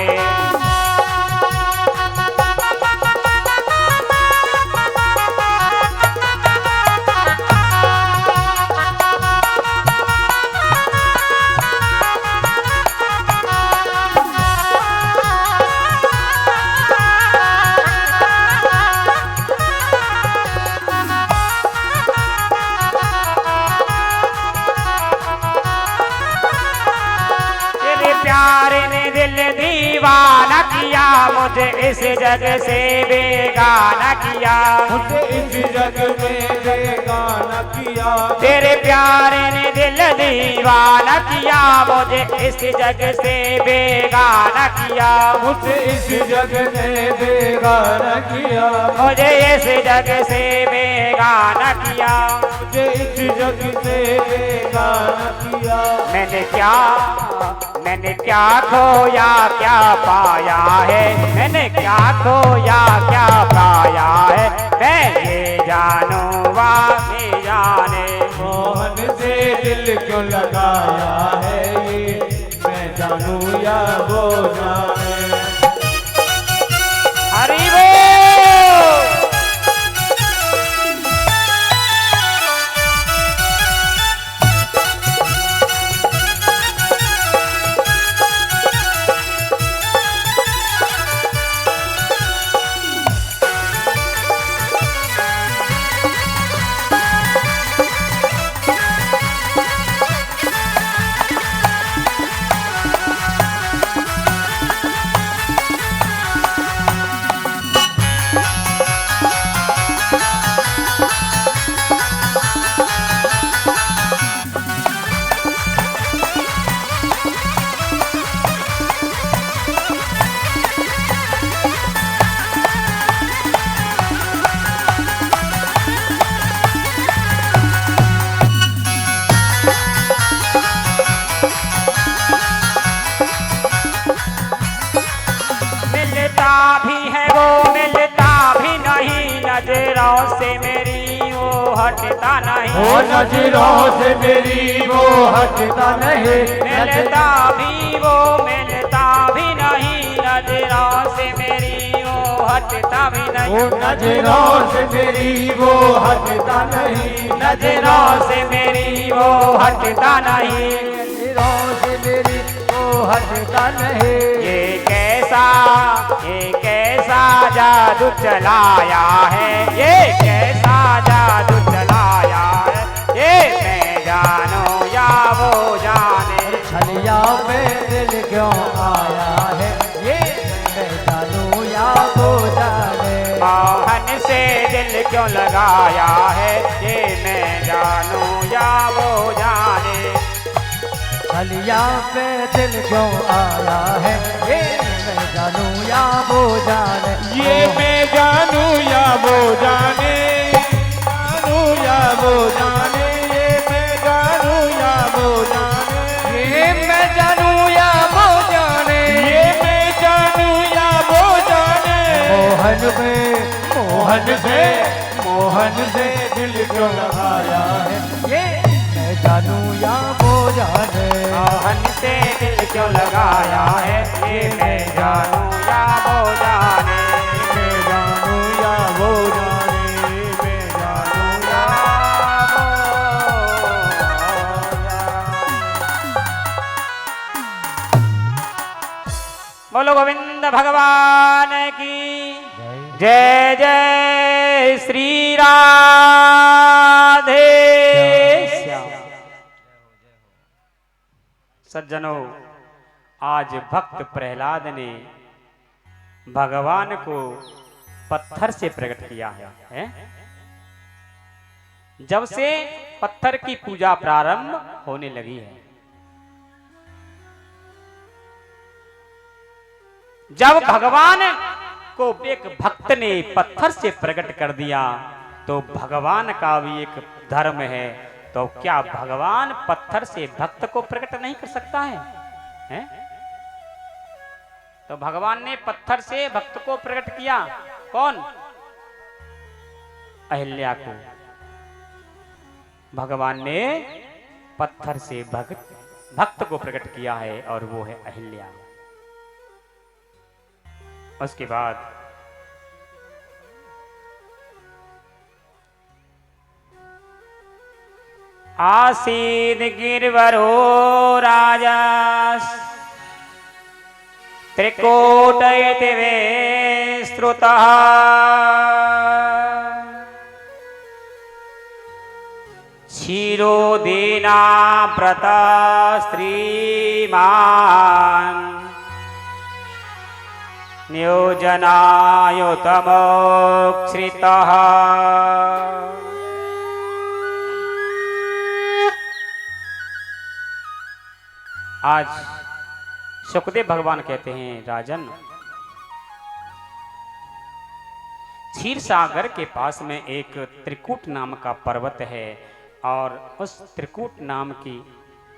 प्यार ने दिल दीवाना किया, मुझे इस जग से बेगाना किया। मुझे इस जग में बेगाना किया। तेरे प्यार ने दिल दीवाना किया, मुझे इस जग से बेगाना किया। मुझे इस जग में बेगाना किया। मुझे इस जग से बेगाना किया। मुझे इस जग से बेगाना किया। मैंने क्या खोया क्या पाया है, मैंने क्या खोया क्या पाया है, मैं ये जानूं वाक़ई जाने। मोहन से दिल क्यों लगाया है, ये मैं जानूं या वो जाने। हरि बोल। नजरों से मेरी वो हटता नहीं, ओ नजरों से मेरी वो हटता नहीं। मिलता भी नहीं, नजरों से मेरी वो हटता भी नहीं। ओ नजरों से मेरी वो हटता नहीं। नजरों से मेरी वो हटता नहीं। नजरों से मेरी वो हटता नहीं। ये कैसा जादू चलाया है, ये कैसा जादू चलाया है, ये मैं जानूं या वो जाने। छलिया में दिल क्यों आया है, ये मैं जानूं या वो जाने। मोहन से दिल क्यों लगाया है, ये मैं जानूं या वो जाने। छलिया पे दिल क्यों आया है, ये मैं जानूं या वो जाने। ये मैं जानूं या वो जाने। जानूं या वो जाने। ये मैं जानूं या वो जाने। ये मैं जानूं या वो जाने। ये मैं जानूं या वो जाने। मोहन से दिल क्यों लगाया है, ये मैं जानूं या वो जाने। मोहन से दिल क्यों लगाया है, ये मैं जानूं या वो जाने। मैं जानूं या वो जाने। मैं जानूं या बोलो गोविंद भगवान की जय। जय श्री राधे श्याम। सज्जनों, आज भक्त प्रहलाद ने भगवान को पत्थर से प्रकट किया है? जब से पत्थर की पूजा प्रारंभ होने लगी है, जब भगवान को एक भक्त ने पत्थर से प्रकट कर दिया तो भगवान का भी एक धर्म है। तो क्या भगवान पत्थर से भक्त को प्रकट नहीं कर सकता है? तो भगवान ने पत्थर से भक्त को प्रकट किया। कौन? अहिल्या को भगवान ने पत्थर से भक्त को प्रकट किया है, और वो है अहिल्या। उसके बाद आसीद गिरवरो राजा त्रिकूटयति विस्तृतः क्षीरोदीना व्रत स्त्रीमान् नियोजनायुतमोक्षितः। आज सुखदेव भगवान कहते हैं, राजन, क्षीर सागर के पास में एक त्रिकूट नाम का पर्वत है, और उस त्रिकूट नाम की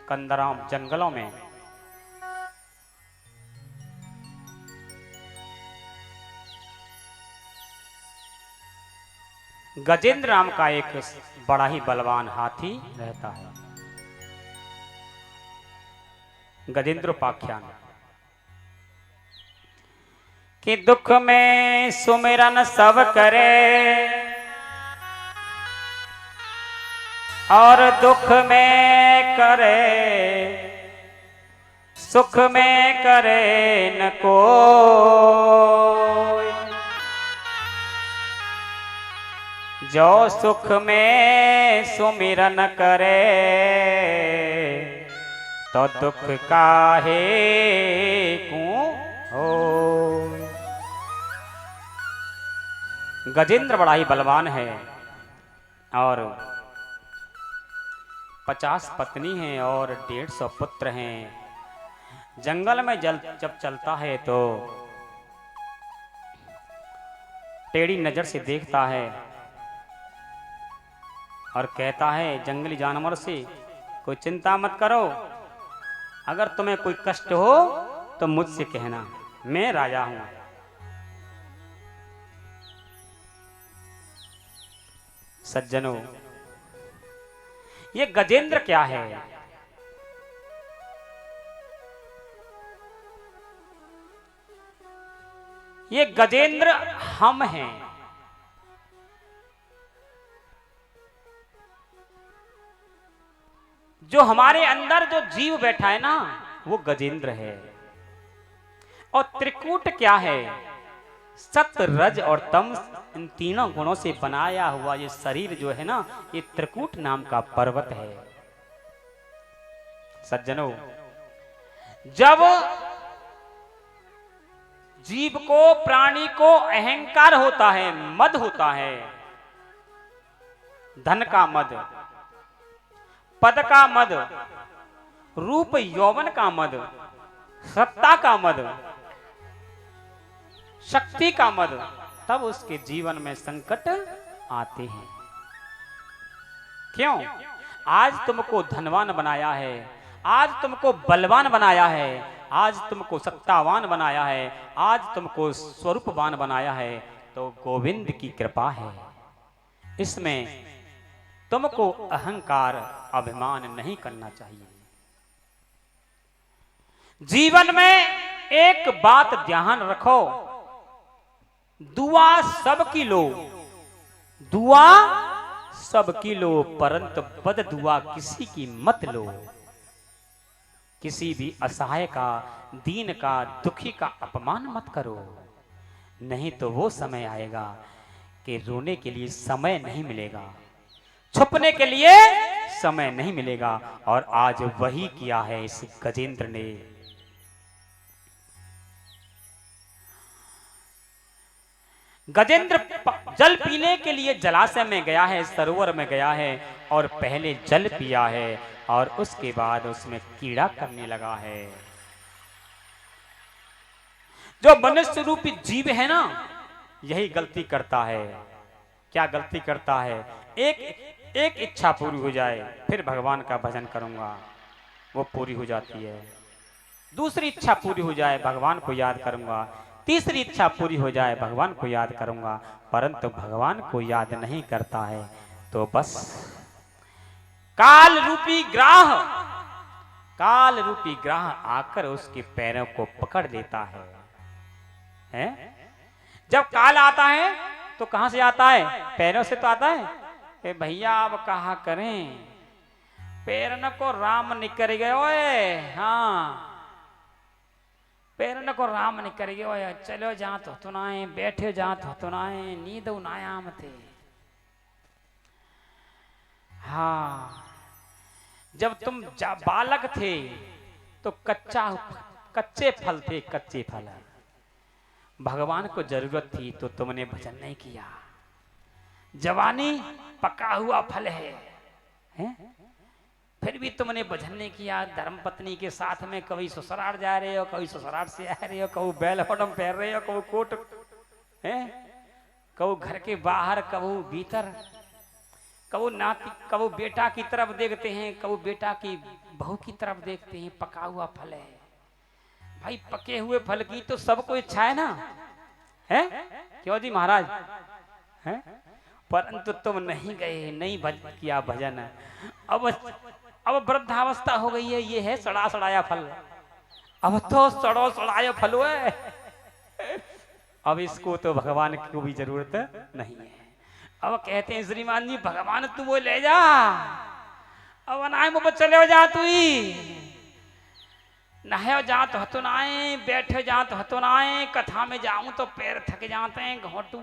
कंदराओं जंगलों में गजेंद्र नाम का एक बड़ा ही बलवान हाथी रहता है। गजेंद्रोपाख्यान कि दुख में सुमिरन सब करे, और दुख में करे, सुख में करे न कोई। जो सुख में सुमिरन करे, तो दुख काहे को हो। गजेंद्र बड़ा ही बलवान है, और 50 पत्नी हैं और 150 पुत्र हैं। जंगल में जब चलता है तो टेढ़ी नजर से देखता है और कहता है जंगली जानवर से, कोई चिंता मत करो, अगर तुम्हें कोई कष्ट हो तो मुझसे कहना, मैं राजा हूं। सज्जनों, ये गजेंद्र क्या है? ये गजेंद्र हम हैं। जो हमारे अंदर जो जीव बैठा है ना, वो गजेंद्र है। और त्रिकूट क्या है? सत्य, रज और तम, इन तीनों गुणों से बनाया हुआ ये शरीर जो है ना, ये त्रिकूट नाम का पर्वत है। सज्जनों, जब जीव को, प्राणी को अहंकार होता है, मद होता है, धन का मद, पद का मद, रूप यौवन का मद, सत्ता का मद, शक्ति का मद, तब उसके जीवन में संकट आते हैं। क्यों? आज तुमको धनवान बनाया है, आज तुमको बलवान बनाया है, आज तुमको सत्तावान बनाया है, आज तुमको स्वरूपवान बनाया है, तो गोविंद की कृपा है। इसमें तुमको अहंकार, अभिमान नहीं करना चाहिए। जीवन में एक बात ध्यान रखो, दुआ सबकी लो, दुआ सबकी लो, परंतु बद दुआ किसी की मत लो। किसी भी असहाय का, दीन का, दुखी का अपमान मत करो, नहीं तो वो समय आएगा कि रोने के लिए समय नहीं मिलेगा, छुपने के लिए समय नहीं मिलेगा। और आज वही किया है इस गजेंद्र ने। गजेंद्र जल पीने के लिए जलाशय में गया है, सरोवर में गया है और पहले जल पिया है और उसके बाद उसमें कीड़ा करने लगा है। जो मनुष्य रूपी जीव है ना, यही गलती करता है। क्या गलती करता है? एक इच्छा पूरी हो जाए, फिर भगवान का भजन करूंगा, वो पूरी हो जाती है। दूसरी इच्छा पूरी हो जाए, भगवान को याद करूंगा। तीसरी इच्छा पूरी हो जाए, भगवान को याद करूंगा। परंतु भगवान को याद नहीं करता है तो बस काल रूपी ग्राह आकर उसके पैरों को पकड़ लेता है। जब काल आता है तो कहां से आता है? पैरों से तो आता है। भैया अब कहा करें, पैरन को राम निकर गए ओए। हाँ, पैरन को राम निकर गए ओए। चलो जहां तो तुनाए, बैठे जहां तो तुनाए, नींद उनायाम थे। हाँ, जब तुम बालक थे तो कच्चे फल थे, कच्चे फल। भगवान को जरूरत थी तो तुमने भजन नहीं किया। जवानी पका हुआ फल है, फिर भी तुमने भजन नहीं किया। धर्म पत्नी के साथ में कभी ससुराल जा रहे हो, कभी ससुराल से आ रहे हो, कभी बैल होटम पहन रहे हो, कभी कोट है, कभी घर के बाहर, कभी भीतर, कभी नाती, कभी बेटा की तरफ देखते हैं, कभी बेटा की बहू की तरफ देखते हैं। पका हुआ फल है भाई, पके हुए फल की तो सबको इच्छा है ना, है क्यों जी महाराज? है, परंतु तुम नहीं गए, नहीं किया भजन। अब वृद्धावस्था हो गई है, ये है सड़ा सड़ाया फल। अब तो सड़ो सड़ाया फल है, अब इसको तो भगवान की भी जरूरत नहीं है। अब कहते हैं श्रीमान जी, भगवान तू वो ले जा, अब अनाए मुँह चले जा, तू ही नहे जा तो हतुनाए, बैठे जा तो हतुनाए, कथा में जाऊं तो पैर थक जाते हैं, घोटू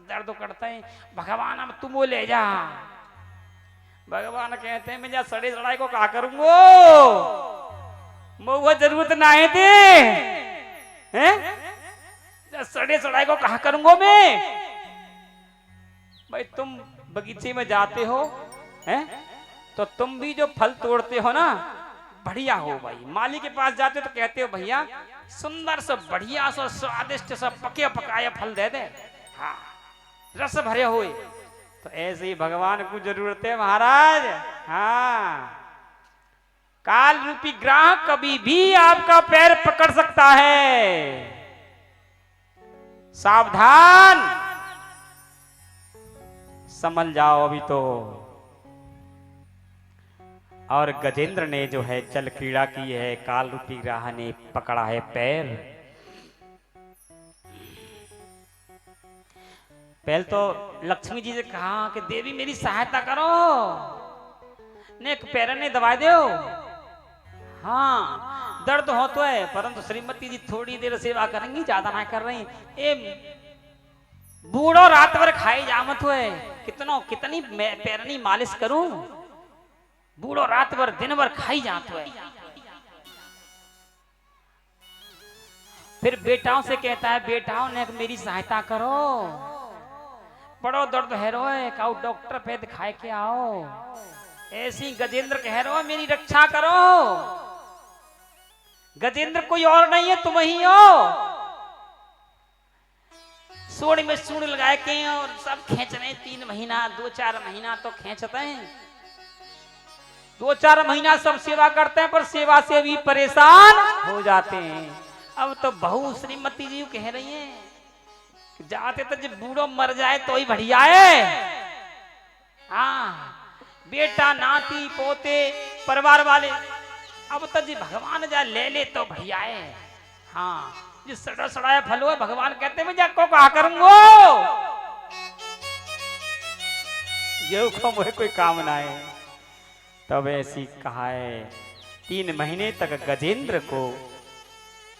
दर्द करते हैं। भगवान अब तुम वो ले जा। भगवान कहते हैं मैं जा सड़े सड़ाई को क्या करूंगो, वो जरूरत ना है दे, हैं? सड़े सड़ाई को कहा करूंगो मैं? भाई तुम बगीचे में जाते हो, हैं? तो तुम भी जो फल तोड़ते हो ना, बढ़िया हो भाई। माली के पास जाते हो तो कहते हो भैया सुंदर सा, बढ़िया सा, स्वादिष्ट सा पके पकाया फल दे दे, हाँ, रस भरे हुए। तो ऐसे ही भगवान को जरूरत है महाराज। हाँ, काल रूपी ग्राह कभी भी आपका पैर पकड़ सकता है, सावधान, संभल जाओ अभी तो। और गजेंद्र ने जो है जल क्रीड़ा की है, काल रूपी ग्राह ने पकड़ा है पैर। पहले तो लक्ष्मी जी से कहा कि देवी मेरी सहायता करो, ने पैर ने दबा दो। हाँ, दर्द हो तो है, परंतु श्रीमती जी थोड़ी देर सेवा करेंगी, ज्यादा ना कर रही। बूढ़ो रात भर खाई जामत हुए, कितनी पैरनी मालिश करूं, बूढ़ो रात भर दिन भर खाई जात हुए। फिर बेटाओं से कहता है, बेटाओं ने मेरी सहायता करो, बड़ो दर्द है रोए, काऊ डॉक्टर पे दिखाए के आओ। ऐसी गजेंद्र कह रहे हो मेरी रक्षा करो। गजेंद्र कोई और नहीं है, तुम ही हो। सोड़ में सूड़ लगाए के और सब खींच रहे, 3 महीना 2-4 महीना तो खींचते हैं, 2-4 महीना सब सेवा करते हैं, पर सेवा से भी परेशान हो जाते हैं। अब तो बहू श्रीमती जी कह रही हैं कि जाते तो जब बूढ़ो मर जाए तो ही बढ़िया है। हाँ, बेटा नाती पोते परिवार वाले, अब तो जी भगवान जा ले ले तो बढ़िया है। हाँ, जिस सड़ा सड़ाया फल हुआ, भगवान कहते मैं जाको कहा करूंगो, ये मुझे कोई काम ना है। तब ऐसी कहा है। 3 महीने तक गजेंद्र को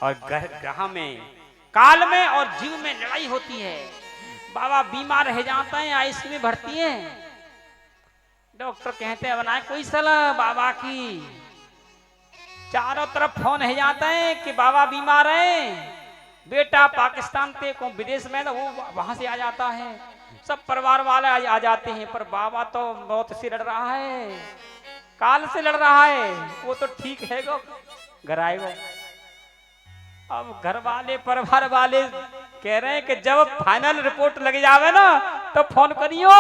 और ग्रह में, काल में और जीव में लड़ाई होती है। बाबा बीमार रह जाते हैं, आईसीयू में भर्ती है। डॉक्टर कहते हैं बनाए कोई सलाह बाबा की। चारों तरफ फोन है जाते हैं कि बाबा बीमार है, बेटा पाकिस्तान ते को विदेश में, वो वहां से आ जाता है, सब परिवार वाले आ जाते हैं, पर बाबा तो मौत से लड़ रहा है, काल से लड़ रहा है। वो तो ठीक है गो, घर आएगा। अब घर वाले परिवार वाले कह रहे हैं कि जब फाइनल रिपोर्ट लग जावे ना तो फोन करियो,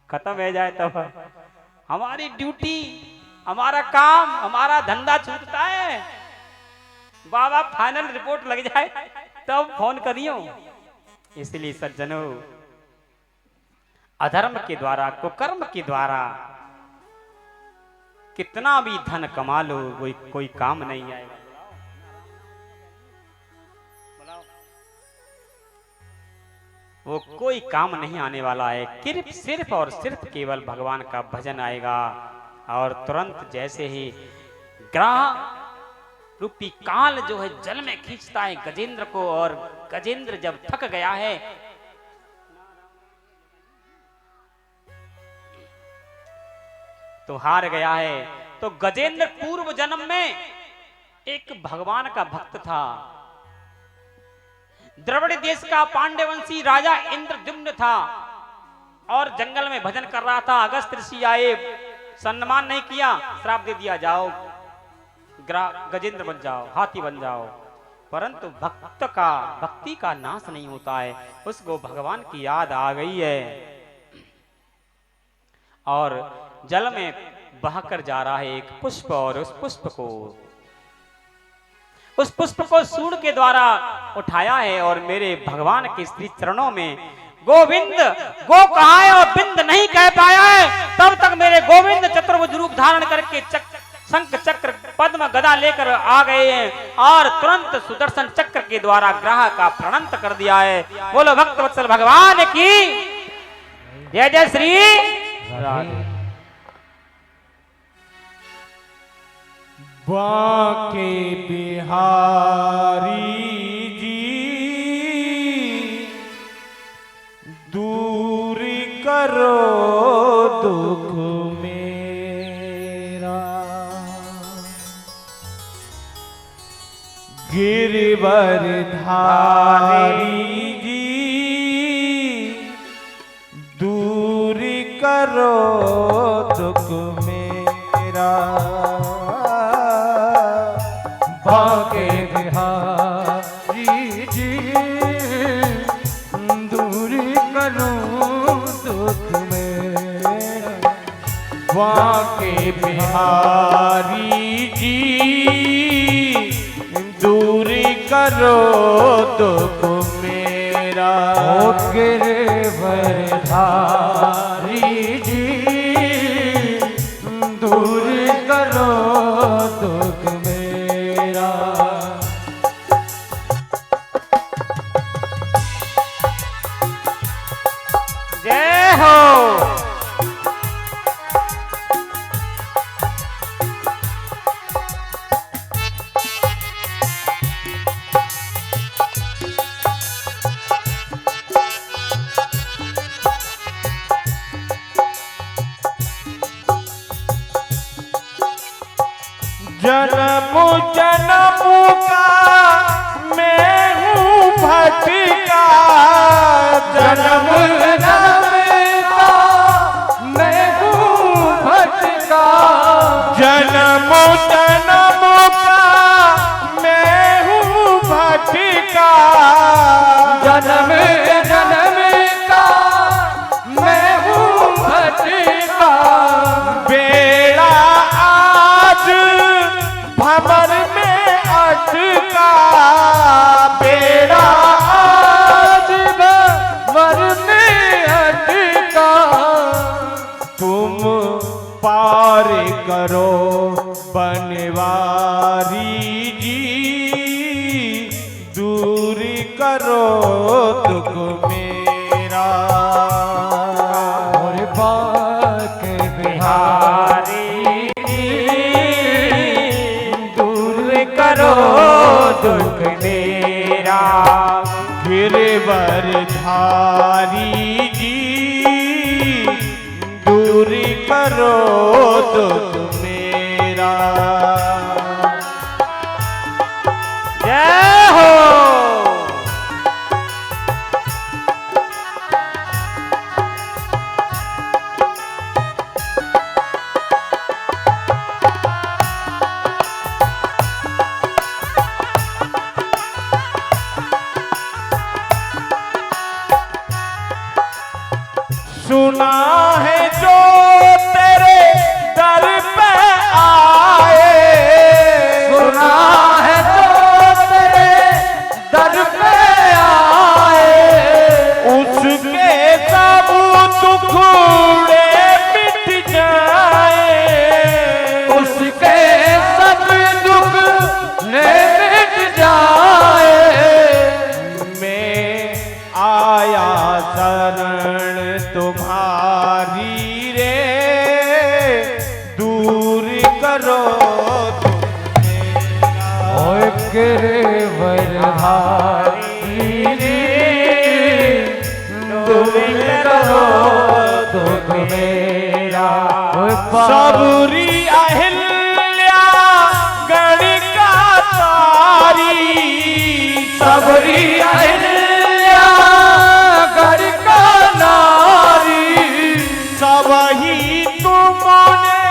खत्म हो जाए तब हमारी ड्यूटी, हमारा काम, हमारा धंधा छूटता है। बाबा फाइनल रिपोर्ट लग जाए तब फोन करियो। इसलिए सज्जनों, अधर्म के द्वारा, कुकर्म के द्वारा कितना भी धन कमा लो, कोई काम नहीं आएगा। वो कोई काम नहीं आने वाला है। सिर्फ और सिर्फ केवल भगवान का भजन आएगा, और तुरंत जैसे ही ग्रह रूपी काल जो है जल में खींचता है गजेंद्र को, और गजेंद्र जब थक गया है तो हार गया है। तो गजेंद्र पूर्व जन्म में एक भगवान का भक्त था। द्रविड़ देश का पांड्यवंशी राजा इंद्रद्युम्न था, और जंगल में भजन कर रहा था। अगस्त ऋषि आए, सम्मान नहीं किया, श्राप दे दिया, जाओ गजेंद्र बन जाओ, हाथी बन जाओ। परंतु भक्ति का नाश नहीं होता है, उसको भगवान की याद आ गई है, और जल में बहकर जा रहा है एक पुष्प, और उस पुष्प को सूंड के द्वारा उठाया है, और मेरे भगवान के श्री चरणों में गोविंद, गो कहा है और बिंद नहीं कह पाया है, तब तक मेरे गोविंद चतुर्भुज रूप धारण करके शंख चक्र पद्म गदा लेकर आ गए हैं, और तुरंत सुदर्शन चक्र के द्वारा ग्रह का प्रणंत कर दिया है। बोलो भक्त वत्सल भगवान की जय जय श्री राधे। बांके बिहारी जी दूर करो दुख मेरा, गिरवर धारी जी दूर करो दुख मेरा, बांके बिहारी जी दूर करो दुख मेरा, बांके बिहारी जी दूर करो दुख मेरा, ओ गिरवर धारी जी दूर करो दुख मेरा। जय हो। जन्म जन्म का मैं हूँ भटका, जन्म जन्म का मैं हूँ भटका, जन्म जन्म का मैं हूँ भटका, जन्म जन्म का मैं हूँ भटका, बेड़ा आज भंवर में अटका, बेड़ा आज भंवर में अटका, तुम पार करो बनवारी जी दूर करो दुख मेरा, और बांके बिहारी दूर करो दुख मेरा, गिरवर धारी जी करो दुख मेरा। जय हो। सुना है जो तेरे दर पे आए, सुना है जो तेरे दर पे आए, उसके सब दुखड़े मिट जाए, उसके सब दुख ने मिट जाए। मैं आया शरण तुम्हारी रे, दूर करो दुख मेरा। ओए गिरवर भारी रे, दूर करो दुख मेरा। ओए सबरी अहिल्या गणिका तारी, सबरी अहिल्या गणिका नारी, सबही तुमने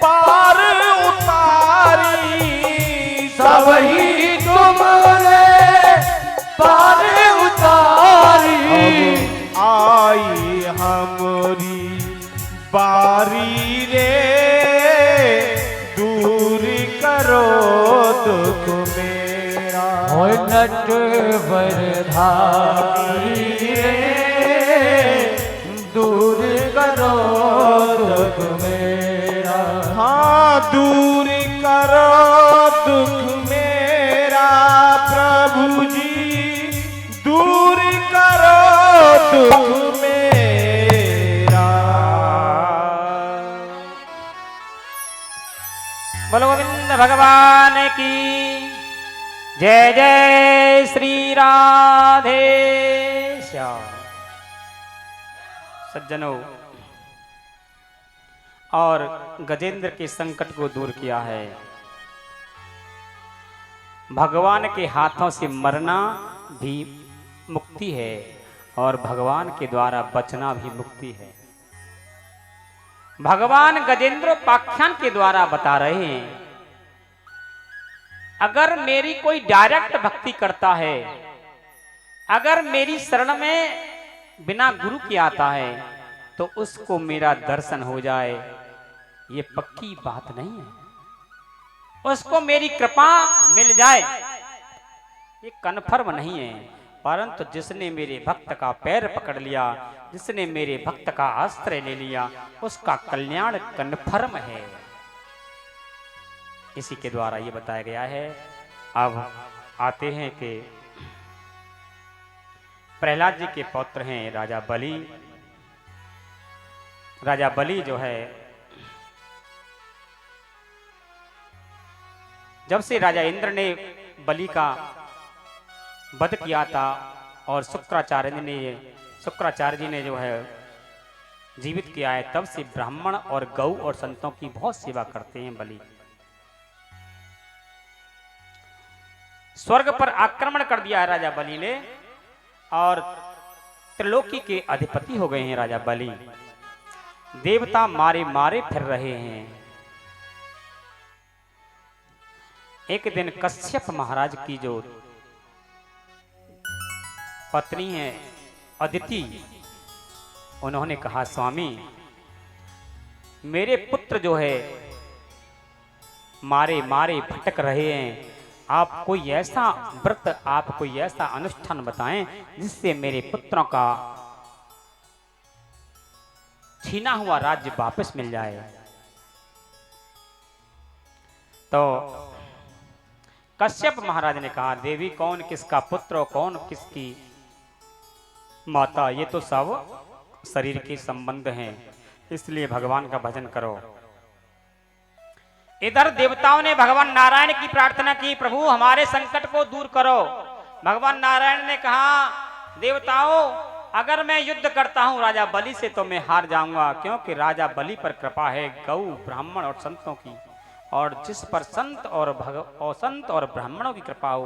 पार उतारी, सबही तुमने पार उतारी। आई हमारी बारी रे, दूर करो दुख मेरा। ओए नटवर धारी रे, दूर करो दुख मेरा। हाँ दूर करो दुख मेरा प्रभु जी, दूर करो दुख मेरा। बोलो गोविंद भगवान की जय। जय श्री राधे श्याम। सज्जनों, और गजेंद्र के संकट को दूर किया है। भगवान के हाथों से मरना भी मुक्ति है और भगवान के द्वारा बचना भी मुक्ति है। भगवान गजेंद्रोपाख्यान के द्वारा बता रहे हैं, अगर मेरी कोई डायरेक्ट भक्ति करता है, अगर मेरी शरण में बिना गुरु के आता है, तो उसको मेरा दर्शन हो जाए, ये पक्की बात नहीं है। उसको मेरी कृपा मिल जाए, ये कन्फर्म नहीं है। परंतु जिसने मेरे भक्त का पैर पकड़ लिया, जिसने मेरे भक्त का आश्रय ले लिया, उसका कल्याण कन्फर्म है। इसी के द्वारा ये बताया गया है। अब आते हैं कि प्रहलाद जी के पौत्र हैं राजा बलि। राजा बलि जो है, जब से राजा इंद्र ने बलि का वध किया था और शुक्राचार्य जी ने जो है जीवित किया है, तब से ब्राह्मण और गौ और संतों की बहुत सेवा करते हैं बलि। स्वर्ग पर आक्रमण कर दिया है राजा बलि ने और त्रिलोकी के अधिपति हो गए हैं राजा बलि। देवता मारे मारे फिर रहे हैं। एक दिन कश्यप महाराज की जो पत्नी है अदिति, उन्होंने कहा, स्वामी मेरे पुत्र जो है मारे मारे भटक रहे हैं, आप कोई ऐसा व्रत, आप कोई ऐसा अनुष्ठान बताएं जिससे मेरे पुत्रों का छीना हुआ राज्य वापस मिल जाए। तो कश्यप महाराज ने कहा, देवी कौन किसका पुत्र और कौन किसकी माता, ये तो सब शरीर के संबंध हैं, इसलिए भगवान का भजन करो। इधर देवताओं ने भगवान नारायण की प्रार्थना की, प्रभु हमारे संकट को दूर करो। भगवान नारायण ने कहा, देवताओं अगर मैं युद्ध करता हूं राजा बलि से तो मैं हार जाऊंगा, क्योंकि राजा बलि पर कृपा है गौ ब्राह्मण और संतों की, और जिस पर संत और ब्राह्मणों की कृपा हो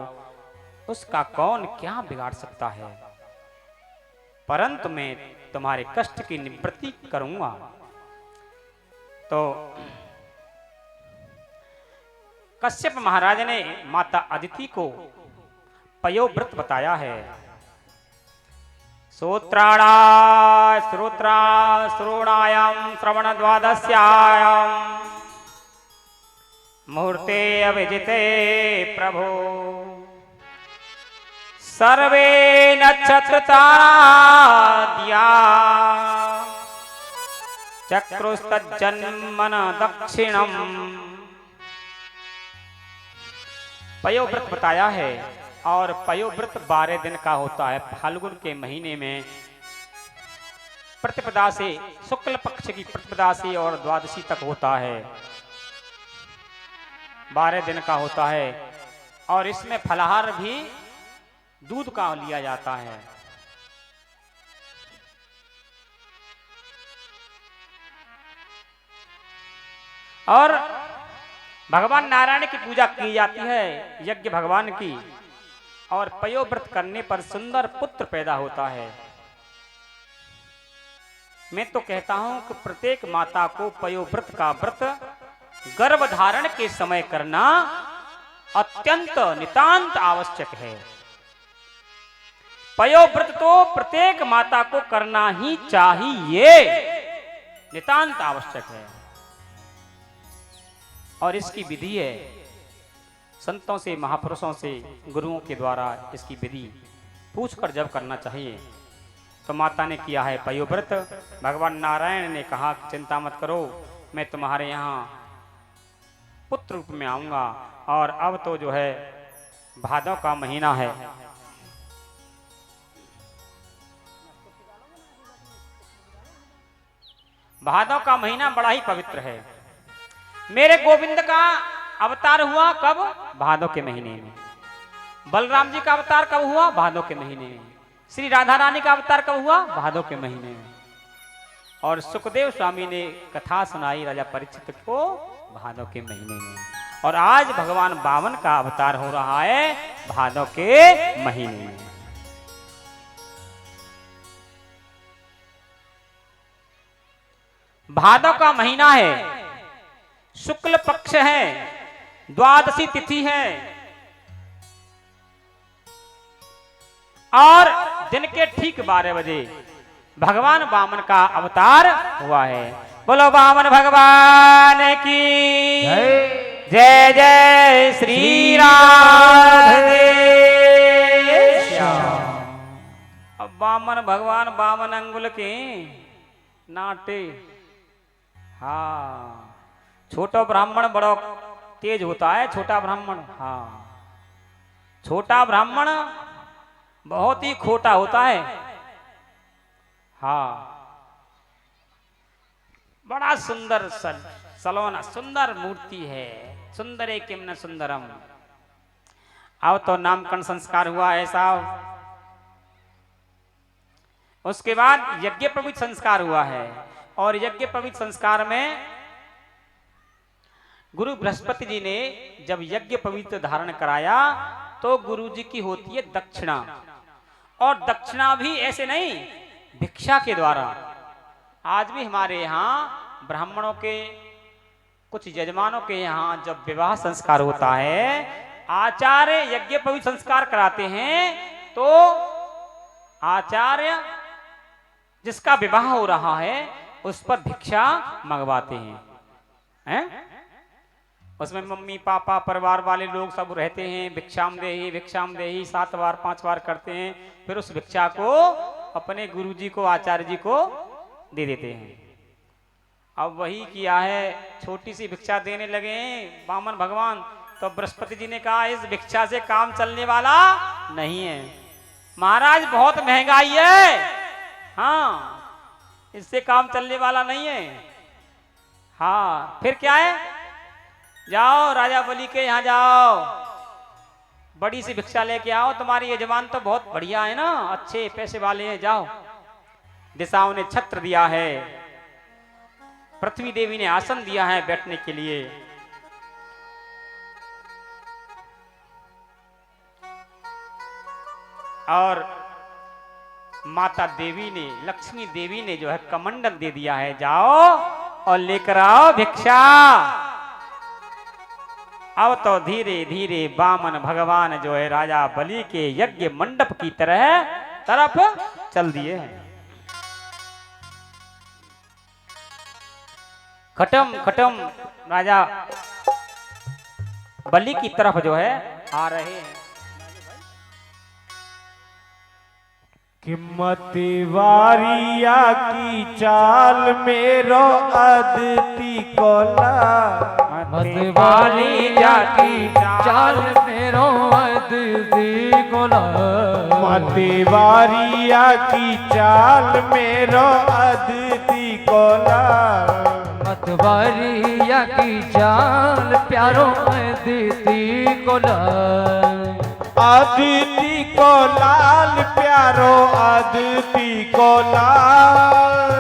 उसका कौन क्या बिगाड़ सकता है। परंतु मैं तुम्हारे कष्ट की निवृत्ति करूंगा। तो कश्यप महाराज ने माता अदिति को पयोव्रत बताया है। श्रोणायाम श्रवण द्वादश्यायाम मुहूर्ते अभिजिते प्रभो सर्वे नक्षत्र ताराद्या चक्रुस्तज्जन्मन दक्षिणम। पयोव्रत बताया है, और पयोव्रत 12 दिन का होता है। फाल्गुन के महीने में प्रतिपदा से, शुक्ल पक्ष की प्रतिपदा से और द्वादशी तक होता है, 12 दिन का होता है। और इसमें फलाहार भी दूध का लिया जाता है। और भगवान नारायण की पूजा की जाती है, यज्ञ भगवान की, और पयोव्रत करने पर सुंदर पुत्र पैदा होता है। मैं तो कहता हूं कि प्रत्येक माता को पयोव्रत का व्रत गर्भ धारण के समय करना अत्यंत नितांत आवश्यक है। पयोव्रत तो प्रत्येक माता को करना ही चाहिए, नितांत आवश्यक है। और इसकी विधि है, संतों से, महापुरुषों से, गुरुओं के द्वारा इसकी विधि पूछकर जब करना चाहिए। तो माता ने किया है पयोव्रत। भगवान नारायण ने कहा कि चिंता मत करो, मैं तुम्हारे यहाँ पुत्र रूप में आऊंगा। और अब तो जो है भादों का महीना है, भादों का महीना बड़ा ही पवित्र है। मेरे गोविंद का अवतार हुआ कब? भादों के महीने में। बलराम जी का अवतार कब हुआ? भादों के महीने में। श्री राधा रानी का अवतार कब हुआ? भादों के महीने में। और सुखदेव स्वामी ने कथा सुनाई राजा परीक्षित को भादों के महीने में। और आज भगवान वामन का अवतार हो रहा है भादों के महीने में। भादों का महीना है, शुक्ल पक्ष है, द्वादशी तिथि है, और दिन के ठीक 12 बजे भगवान वामन का अवतार हुआ है। बोलो वामन भगवान की जय। जय श्री राधे श्याम। अब वामन भगवान वामन अंगुल के नाटे। हाँ, छोटा ब्राह्मण बड़ा तेज होता है, छोटा ब्राह्मण। हाँ, छोटा ब्राह्मण बहुत ही खोटा होता है। हाँ, बड़ा सुंदर सलोना, सुंदर मूर्ति है। सुंदर किम न सुंदरम। अब तो नामकरण संस्कार हुआ है साहब, उसके बाद यज्ञ पवित संस्कार हुआ है। और यज्ञ पवित संस्कार में गुरु बृहस्पति जी ने जब यज्ञ पवित्र धारण कराया तो गुरु जी की होती है दक्षिणा। और दक्षिणा भी ऐसे नहीं, भिक्षा के द्वारा। आज भी हमारे यहाँ ब्राह्मणों के, कुछ यजमानों के यहाँ जब विवाह संस्कार होता है, आचार्य यज्ञ पवित्र संस्कार कराते हैं, तो आचार्य जिसका विवाह हो रहा है उस पर भिक्षा मंगवाते हैं। उसमें मम्मी पापा परिवार वाले लोग सब रहते हैं, भिक्षाम देही 7 बार 5 बार करते हैं। फिर उस भिक्षा को अपने गुरुजी को, आचार्य जी को दे देते हैं। अब वही किया है, छोटी सी भिक्षा देने लगे हैं वामन भगवान। तो बृहस्पति जी ने कहा इस भिक्षा से काम चलने वाला नहीं है महाराज, बहुत महंगाई है। हाँ, इससे काम चलने वाला नहीं है। हाँ, फिर क्या है, जाओ राजा बलि के यहाँ जाओ, बड़ी सी भिक्षा लेके आओ, तुम्हारे यजमान तो बहुत बढ़िया है ना, अच्छे पैसे वाले हैं, जाओ दिशाओं ने छत्र दिया है, पृथ्वी देवी ने आसन दिया है बैठने के लिए। और माता देवी ने, लक्ष्मी देवी ने जो है कमंडल दे दिया है, जाओ और लेकर आओ भिक्षा। अब तो धीरे धीरे वामन भगवान जो है राजा बलि के यज्ञ मंडप की तरफ चल दिए हैं। खटम खटम राजा बलि की तरफ जो है आ रहे हैं। किम्मती वारिया की चाल मेरो अदिति कोला, मतवालिया की चाल मेरो अदिति कोला, मतवारिया की चाल मेरो अदिति कोला, मतवालिया की चाल प्यारो अदिति कोला, अदिति को लाल प्यारो अदिति को लाल,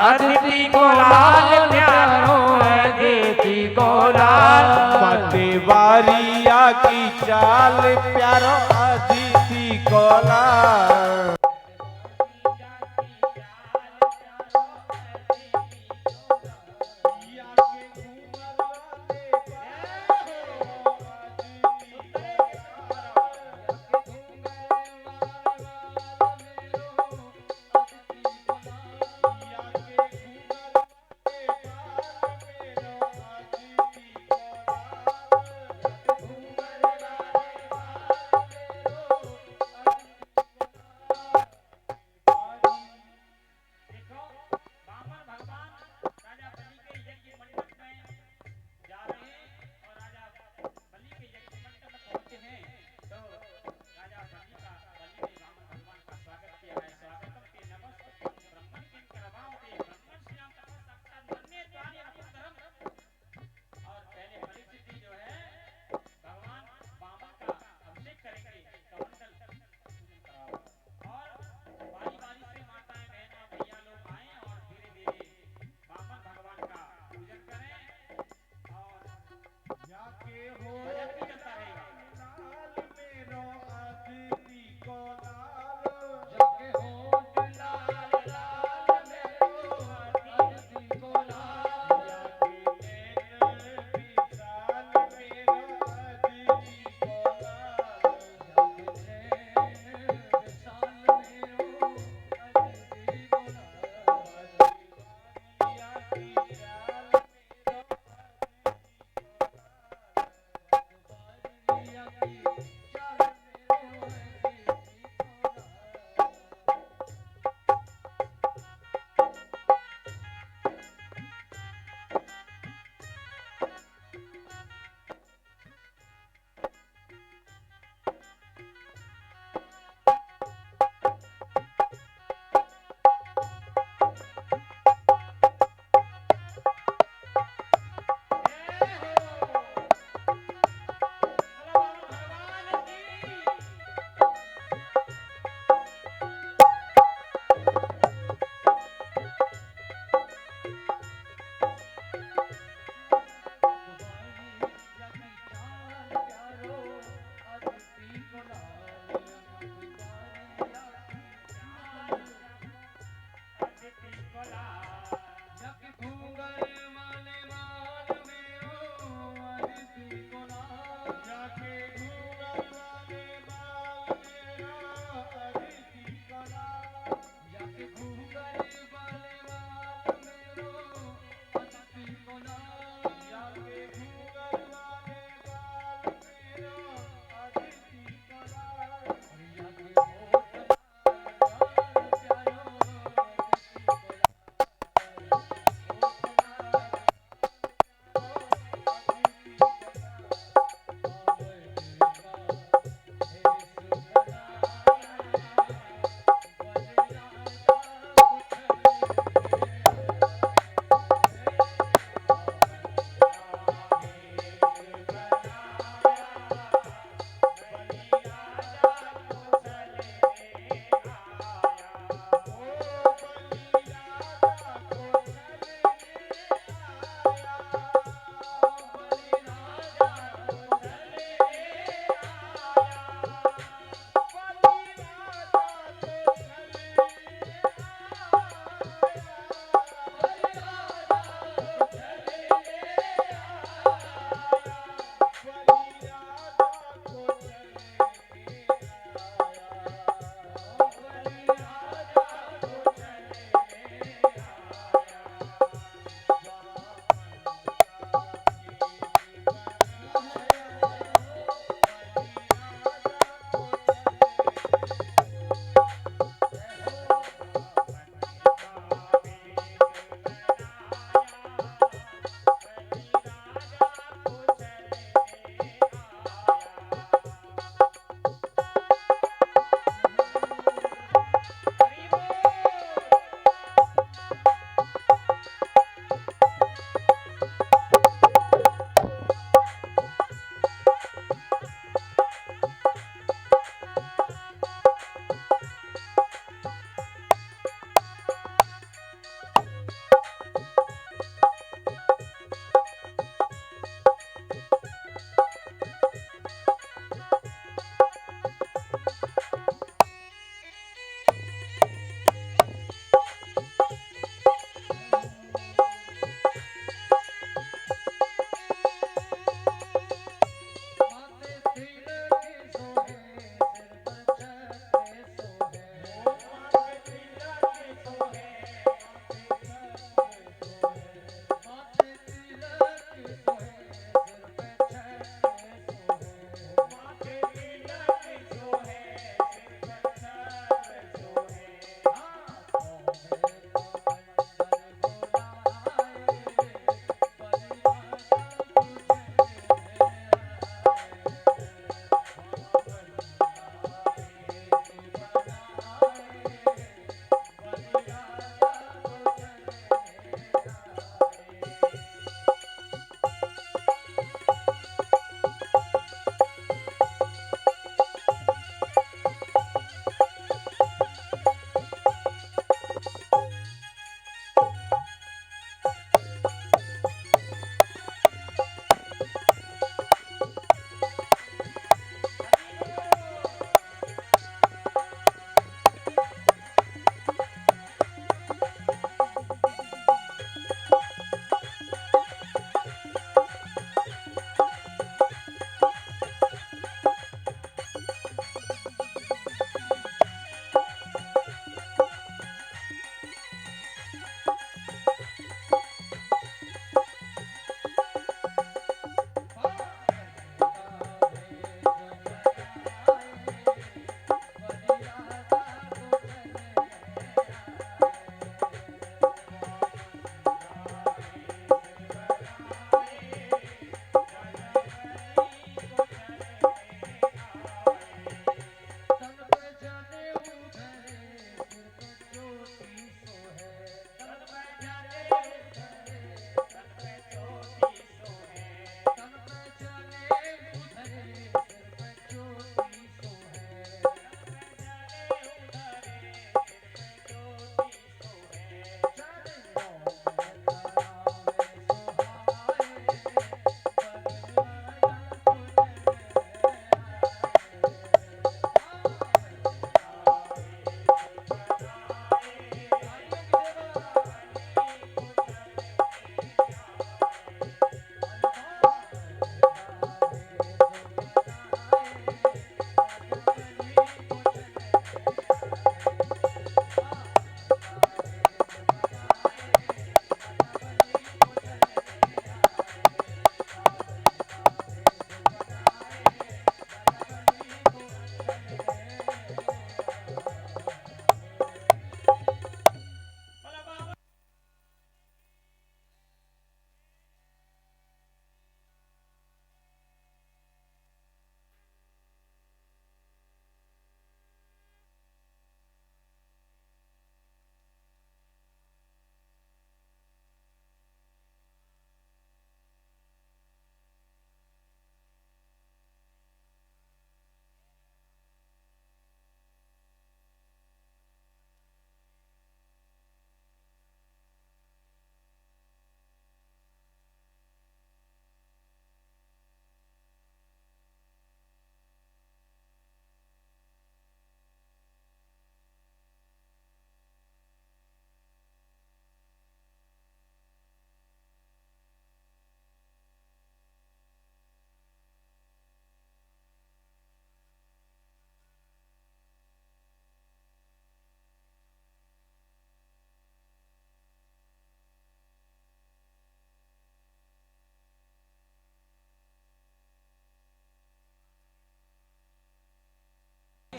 अदिति को लाल प्यारो अदिति को लाल, मतवारिया की चाल प्यारो अदिति को लाल।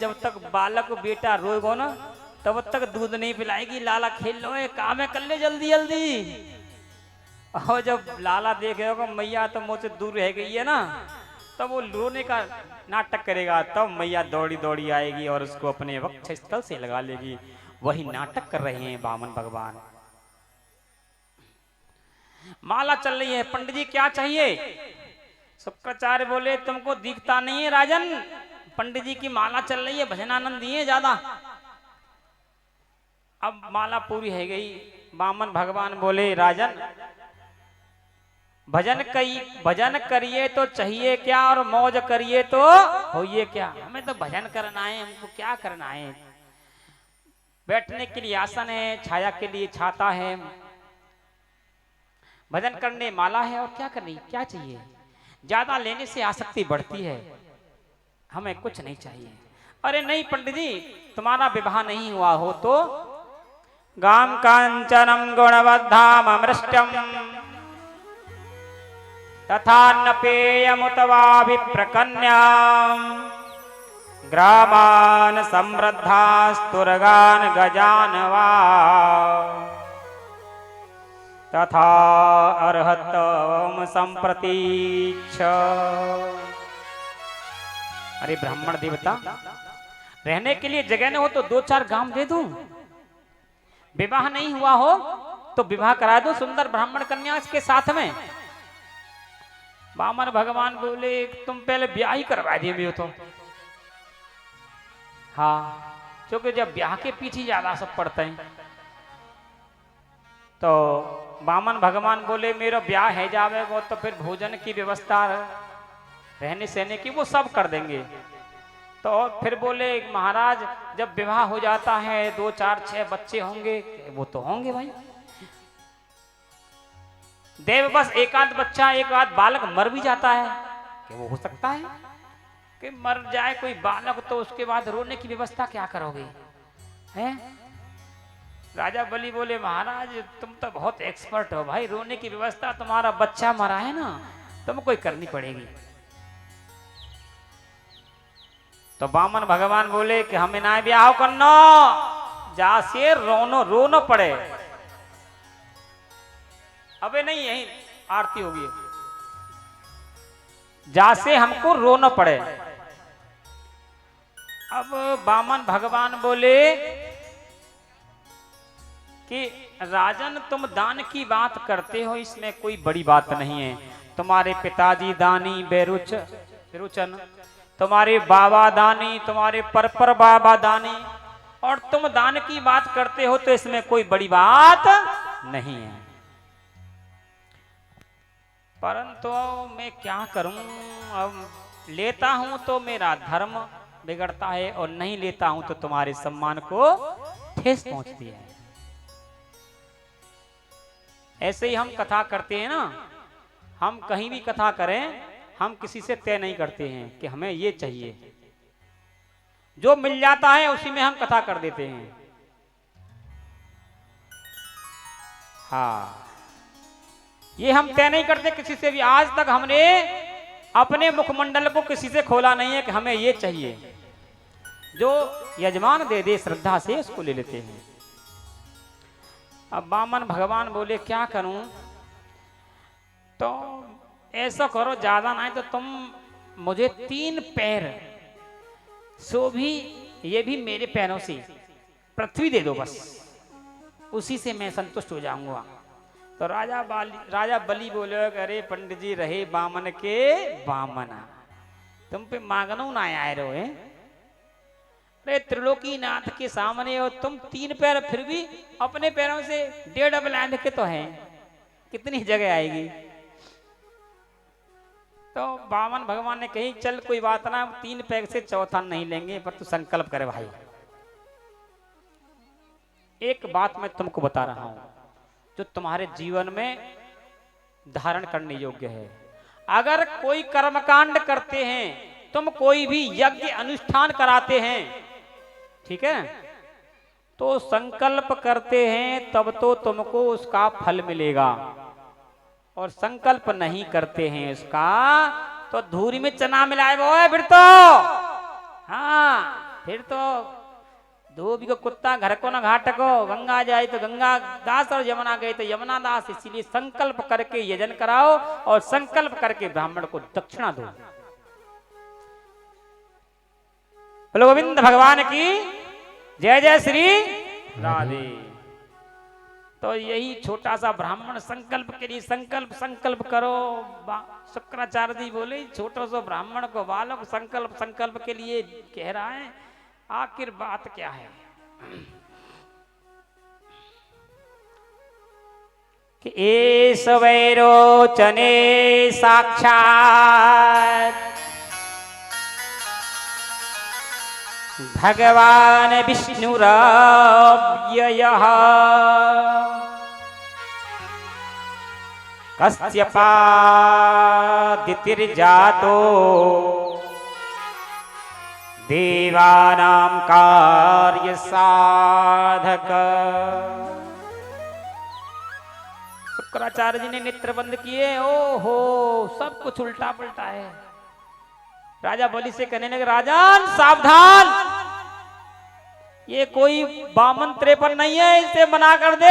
जब तक बालक बेटा रोएगा ना तब तक दूध नहीं पिलाएगी। लाला खेल लो, काम है कर ले जल्दी जल्दी। और जब लाला देखेगा मैया तो मुझसे दूर रह गई है ना, तब वो रोने का नाटक करेगा, तब मैया दौड़ी दौड़ी आएगी और उसको अपने वक्षस्थल से लगा लेगी। वही नाटक कर रहे हैं वामन भगवान। माला चल रही है, पंडित जी क्या चाहिए? शुक्राचार्य बोले तुमको दिखता नहीं है राजन, पंडित जी की माला चल रही है, भजनानंद दिए ज्यादा। अब माला पूरी है गई। वामन भगवान बोले राजन भजन करिए तो चाहिए क्या और मौज करिए तो होइए क्या। हमें तो भजन करना है, हमको क्या करना है। बैठने के लिए आसन है, छाया के लिए छाता है, भजन करने माला है, और क्या करनी क्या चाहिए। ज्यादा लेने से आसक्ति बढ़ती है, हमें कुछ नहीं चाहिए। अरे नहीं पंडित जी तुम्हारा विवाह नहीं हुआ हो तो गाम कांचनम गुणवद्धाम अमृष्टम तथा न पेयमुतवाभिप्रकन्याम ग्रामान समृद्धास्तुर्गान गजान वा तथा अर्हतम संप्रतीक्ष। अरे ब्राह्मण देवता रहने के लिए जगह न हो तो 2-4 गांव दे दूं। विवाह नहीं हुआ हो तो विवाह करा दो सुंदर ब्राह्मण कन्या इसके साथ में। वामन भगवान बोले तुम पहले ब्याह ही करवा दिए तो। हाँ क्योंकि जब ब्याह के पीछे ज्यादा सब पड़ते हैं तो वामन भगवान बोले मेरा ब्याह है जावेगा तो फिर भोजन की व्यवस्था रहने सहने की वो सब कर देंगे। तो फिर बोले महाराज जब विवाह हो जाता है 2-4-6 बच्चे होंगे, वो तो होंगे भाई। देव बस एक आध बच्चा एक आध बालक मर भी जाता है कि वो हो सकता है कि मर जाए कोई बालक, तो उसके बाद रोने की व्यवस्था क्या करोगे हैं? राजा बलि बोले महाराज तुम तो बहुत एक्सपर्ट हो भाई, रोने की व्यवस्था तुम्हारा बच्चा मरा है ना तुमको कोई करनी पड़ेगी। तो वामन भगवान बोले कि हमें ना ब्याह करना जा से रोनो पड़े। अबे नहीं यही आरती होगी, जा से हमको रोना पड़े। अब वामन भगवान बोले कि राजन तुम दान की बात करते हो, इसमें कोई बड़ी बात नहीं है। तुम्हारे पिताजी दानी बेरुचन, तुम्हारे बाबा दानी, तुम्हारे पर बाबा दानी, और तुम दान की बात करते हो तो इसमें कोई बड़ी बात नहीं है। परंतु मैं क्या करूं, अब लेता हूं तो मेरा धर्म बिगड़ता है और नहीं लेता हूं तो तुम्हारे सम्मान को ठेस पहुंचती है। ऐसे ही हम कथा करते हैं ना, हम कहीं भी कथा करें हम किसी से तय नहीं करते हैं कि हमें ये चाहिए, जो मिल जाता है उसी में हम कथा कर देते हैं। हाँ ये हम तय नहीं करते किसी से भी। आज तक हमने अपने मुखमंडल को किसी से खोला नहीं है कि हमें ये चाहिए, जो यजमान दे दे श्रद्धा से उसको ले लेते हैं। अब वामन भगवान बोले क्या करूं, तो ऐसा करो ज्यादा नहीं तो तुम मुझे 3 पैर, सो भी ये भी मेरे पैरों से पृथ्वी दे दो बस, उसी से मैं संतुष्ट हो जाऊंगा। तो राजा बलि बोले अरे पंडित जी रहे बामन के बामना, तुम पे मांगनो ना आए रहो है। अरे त्रिलोकी नाथ के सामने हो तुम 3 पैर, फिर भी अपने पैरों से 1.5 लांघ के तो हैं, कितनी जगह आएगी। तो वामन भगवान ने कही चल कोई बात ना, 3 पैर से चौथा नहीं लेंगे, पर तू संकल्प करे भाई। एक बात मैं तुमको बता रहा हूं जो तुम्हारे जीवन में धारण करने योग्य है। अगर कोई कर्मकांड करते हैं, तुम कोई भी यज्ञ अनुष्ठान कराते हैं, ठीक है, तो संकल्प करते हैं तब तो तुमको उसका फल मिलेगा, और संकल्प नहीं करते हैं उसका तो धूरी में चना मिलाए वो है फिर तो। हाँ फिर तो धोबी को कुत्ता घर को न घाट को, गंगा जाए तो गंगा दास और यमुना गए तो यमुना दास। इसीलिए संकल्प करके यजन कराओ और संकल्प करके ब्राह्मण को दक्षिणा दो। बोलो गोविंद भगवान की जय जय श्री राधे। तो यही छोटा सा ब्राह्मण संकल्प के लिए संकल्प करो। शुक्राचार्य जी बोले छोटा सा ब्राह्मण को बालक संकल्प के लिए कह रहा है, आखिर बात क्या है? कि एस वैरोचने साक्षात भगवान विष्णुरव्ययः कश्यपादितिर्जातो देवानां कार्य साधक। शुक्राचार्य जी ने नेत्र बंद किए। ओहो, सब कुछ उल्टा पलटा है। राजा बलि से कहने लगे, राजन सावधान, ये कोई बामन 53 नहीं है, इसे मना कर दे,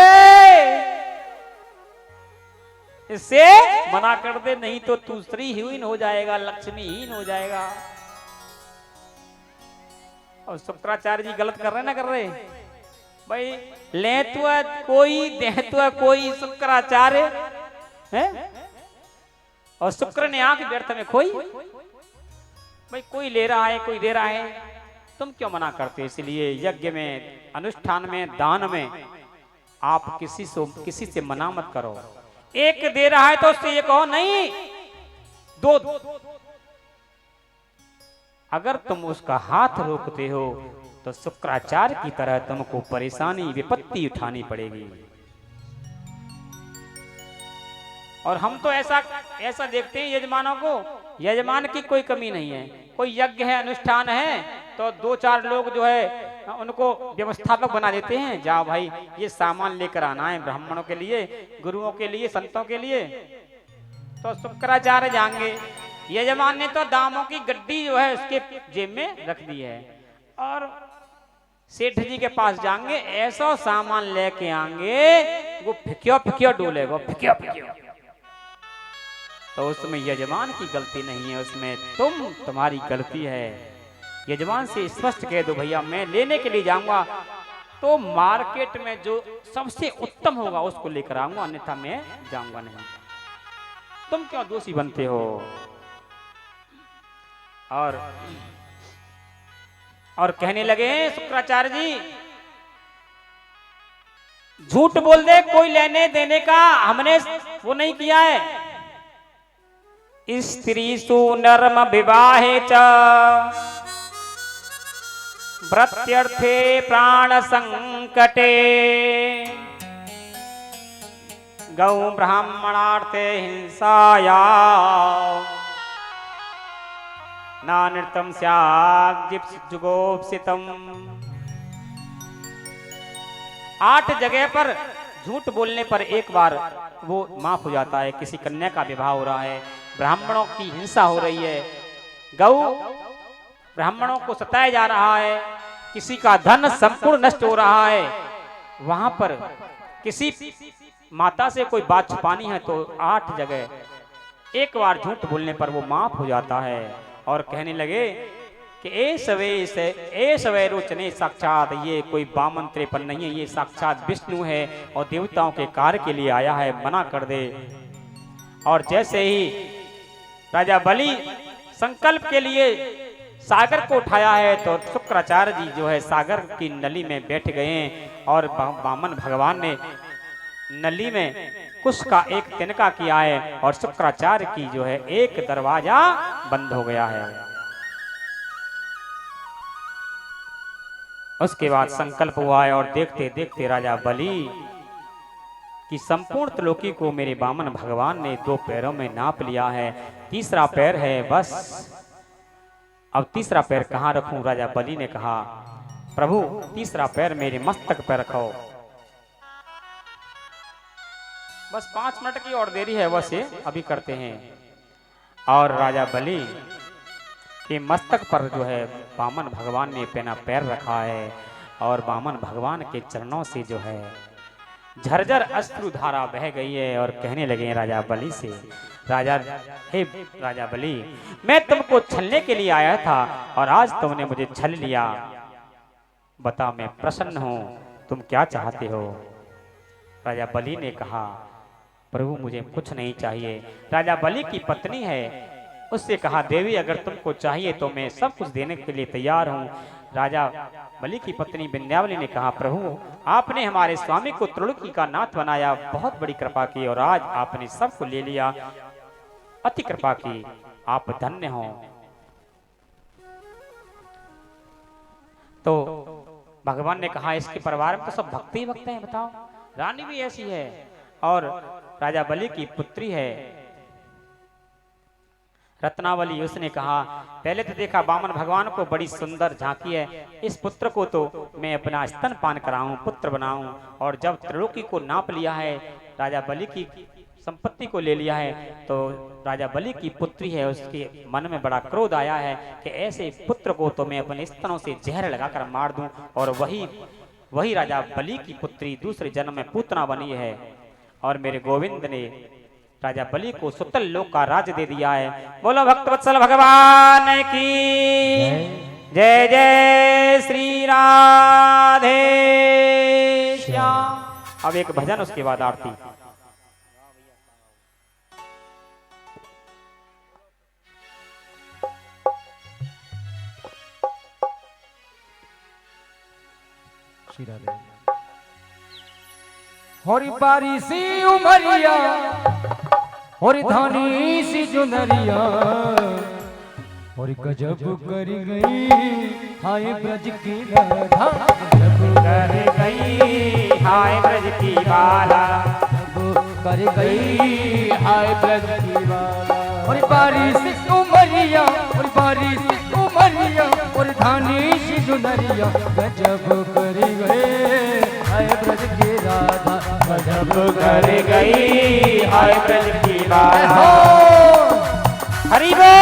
इससे मना कर दे, नहीं तो तू श्रीहीन हो जाएगा, लक्ष्मीहीन हो जाएगा। और शुक्राचार्य जी गलत कर रहे ना कर रहे भाई? लेतुआ कोई देतुआ कोई शुक्राचार्य है, और शुक्र ने आंख व्यर्थ में खोई। भाई कोई ले रहा है कोई दे रहा है, तुम क्यों मना करते? इसलिए यज्ञ में, अनुष्ठान में, दान में आप किसी से मना मत करो। एक दे रहा है तो उससे ये कहो नहीं दो। अगर तुम उसका हाथ रोकते हो तो शुक्राचार्य की तरह तुमको परेशानी विपत्ति उठानी पड़ेगी। और हम तो ऐसा देखते हैं यजमानों को, यजमान की कोई कमी नहीं है। कोई यज्ञ है, अनुष्ठान है, तो 2-4 लोग जो है उनको व्यवस्थापक बना देते हैं, जाओ भाई ये सामान लेकर आना है ब्राह्मणों के लिए, गुरुओं के लिए, संतों के लिए। तो शुक्राचार्य जाएंगे, यजमान ने तो दामों की गड्डी जो है उसके जेब में रख दी है, और सेठ जी के पास जाएंगे, ऐसा सामान लेके आएंगे वो फिक्यो डोलेगा, फिक्यो। तो उसमें यजमान की गलती नहीं है, उसमें तुम्हारी गलती है। यजमान से स्पष्ट कह दो, भैया मैं लेने के लिए जाऊंगा तो मार्केट में जो सबसे उत्तम होगा उसको लेकर आऊंगा, अन्यथा मैं जाऊंगा नहीं। तुम क्यों दोषी बनते हो? और कहने लगे शुक्राचार्य जी, झूठ बोल दे, कोई लेने देने का हमने वो नहीं किया है। स्त्रीषु नर्म विवाहे च व्रत्यर्थे प्राण संकटे गौ ब्राह्मणार्थे हिंसाया नानृतम स्याज्जुगोप्सितम। 8 जगह पर झूठ बोलने पर एक बार वो माफ हो जाता है। किसी कन्या का विवाह हो रहा है, ब्राह्मणों की हिंसा हो रही है, गौ ब्राह्मणों को सताया जा रहा है, किसी का धन संपूर्ण नष्ट हो रहा है, वहां पर किसी माता से कोई बात छुपानी है तो 8 जगह एक बार झूठ बोलने पर वो माफ हो जाता है। और कहने लगे कि ए सवे रोचने साक्षात, ये कोई बामन 53 नहीं है, ये साक्षात विष्णु है और देवताओं के कार्य के लिए आया है, मना कर दे। और जैसे ही राजा बलि संकल्प के लिए सागर को उठाया है तो शुक्राचार्य जी जो है सागर की नली में बैठ गए और वामन भगवान ने नली में कुश का एक तिनका किया है और शुक्राचार्य की जो है एक दरवाजा बंद हो गया है। उसके बाद संकल्प हुआ है और देखते देखते राजा बलि की संपूर्ण त्रिलोकी को मेरे वामन भगवान ने 2 पैरों में नाप लिया है, 3रा पैर है बस। अब 3रा पैर कहाँ रखूं? राजा बलि ने कहा, प्रभु 3रा पैर मेरे मस्तक पर रखो। बस 5 मिनट की और देरी है, बस ये अभी करते हैं। और राजा बलि कि मस्तक पर जो है वामन भगवान ने अपना पैर रखा है और वामन भगवान के चरणों से जो है झरझर अश्रु धारा बह गई है और कहने लगे राजा बलि से, राजा हे राजा बलि, मैं तुमको छलने के लिए आया था और आज तुमने मुझे छल लिया। बता, मैं प्रसन्न हूँ, तुम क्या चाहते हो? राजा बलि ने कहा, प्रभु मुझे कुछ नहीं चाहिए। राजा बलि की पत्नी है, उससे कहा, देवी अगर तुमको चाहिए तो मैं सब कुछ देने के लिए तैयार हूँ। राजा बलि की पत्नी विंध्यावली ने कहा, प्रभु आपने हमारे स्वामी को त्रिलोकी का नाथ बनाया, बहुत बड़ी कृपा की और आज आपने सबको ले लिया, अति कृपा की, आप धन्य हो। तो भगवान ने कहा, इसके परिवार में तो सब भक्त ही भक्त हैं, बताओ, रानी भी ऐसी है और राजा बलि की पुत्री है रत्नावली। उसने कहा, पहले तो देखा वामन भगवान को बड़ी सुंदर झांकी है, इस पुत्र को तो मैं अपना स्तनपान कराऊं, पुत्र बनाऊं, और जब त्रिलोकी को नाप लिया है, राजा बलि की संपत्ति को ले लिया है, तो राजा बलि की पुत्री है, उसके मन में बड़ा क्रोध आया है कि ऐसे पुत्र को तो मैं अपने स्तनों से जहर लगाकर मार दूं, और वही राजा बलि की पुत्री दूसरे जन्म में पूतना बनी है, और मेरे गोविंद ने राजा बलि को सुतल लोक का राज्य दे दिया है। बोलो भक्तवत्सल भगवान की जय जय श्री राधे श्याम। अब एक भजन, उसके बाद आरती। श्री राधे। होरी बारी सी उमरिया, होरी धानी सी जुनरिया, होरी गजब कर गई हाय ब्रज की राधा, गजब कर गई हाय ब्रज की बाला, कर गई हाय ब्रज की बाला। होरी बारी सी उमरिया, होरी बारी सी उमरिया, होरी धानी सी जुनरिया, गजब कर गए हाय ब्रज की राधा, गजब कर गई हाय ब्रज की बाला। हरि बोल।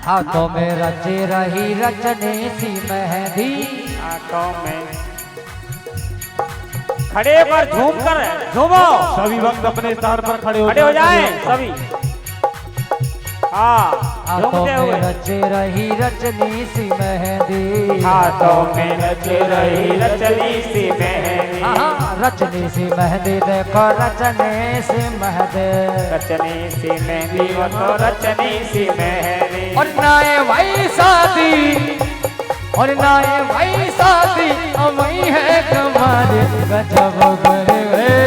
हाथों में रचे रही रचने सी मेहंदी, आंखों में खड़े पर झूम कर झूमो, सभी भक्त अपने स्थान पर खड़े हो जाएं सभी। हाथों में रचे रही रचनी सी मेहंदी, हाथों में रचे रही रचनी सी मेहंदी, रचनी सी मेहंदी देखो रचने सी मेहंदी, रचनी सी मेहंदी वो तो रचनी सी मेहंदी। और नाए भाई शादी, और नाए भाई शादी अमई है कमारे, गजब कर गए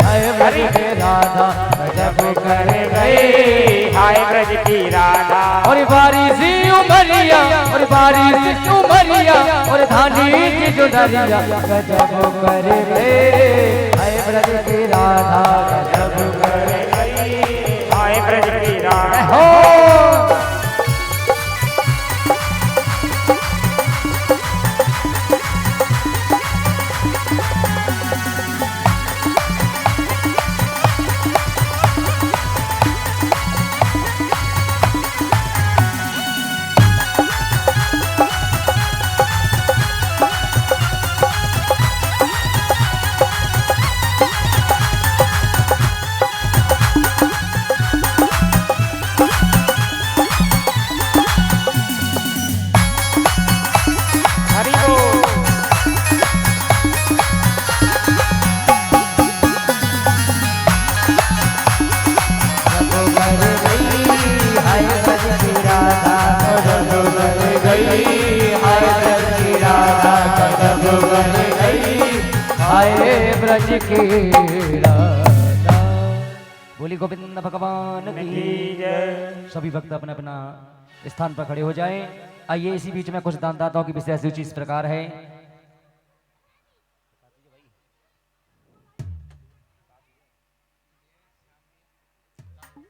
हाय ब्रज की राधा, गजब कर गए हाय ब्रज की राधा। और बारी सी उमरिया, और बारी सी उमरिया, और धानी की जुनरिया, गजब कर गए हाय ब्रज की राधा, गजब कर गए हाय ब्रज की राधा। हो। ब्रज की राधा। बोली गोविंद भगवान की जय। सभी भक्त अपने अपना स्थान पर खड़े हो जाएं। आइए इसी बीच में कुछ दानदाताओं की विशेष सूची इस प्रकार है।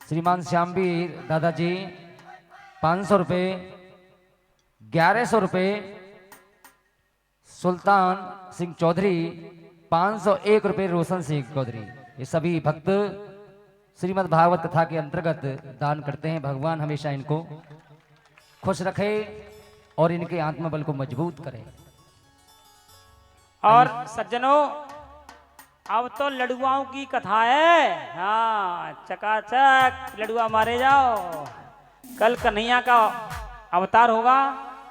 श्रीमान श्यामवीर दादाजी 500 रुपये, 1100 रुपये। सुल्तान सिंह चौधरी 501 रुपये। रोशन सिंह चौधरी। ये सभी भक्त श्रीमद् भागवत कथा के अंतर्गत दान करते हैं। भगवान हमेशा इनको खुश रखे और इनके आत्मबल को मजबूत करे। और सज्जनों, अब तो लड़ुआओं की कथा है। हाँ, चकाचक लड़ुआ मारे जाओ। कल कन्हैया का अवतार होगा,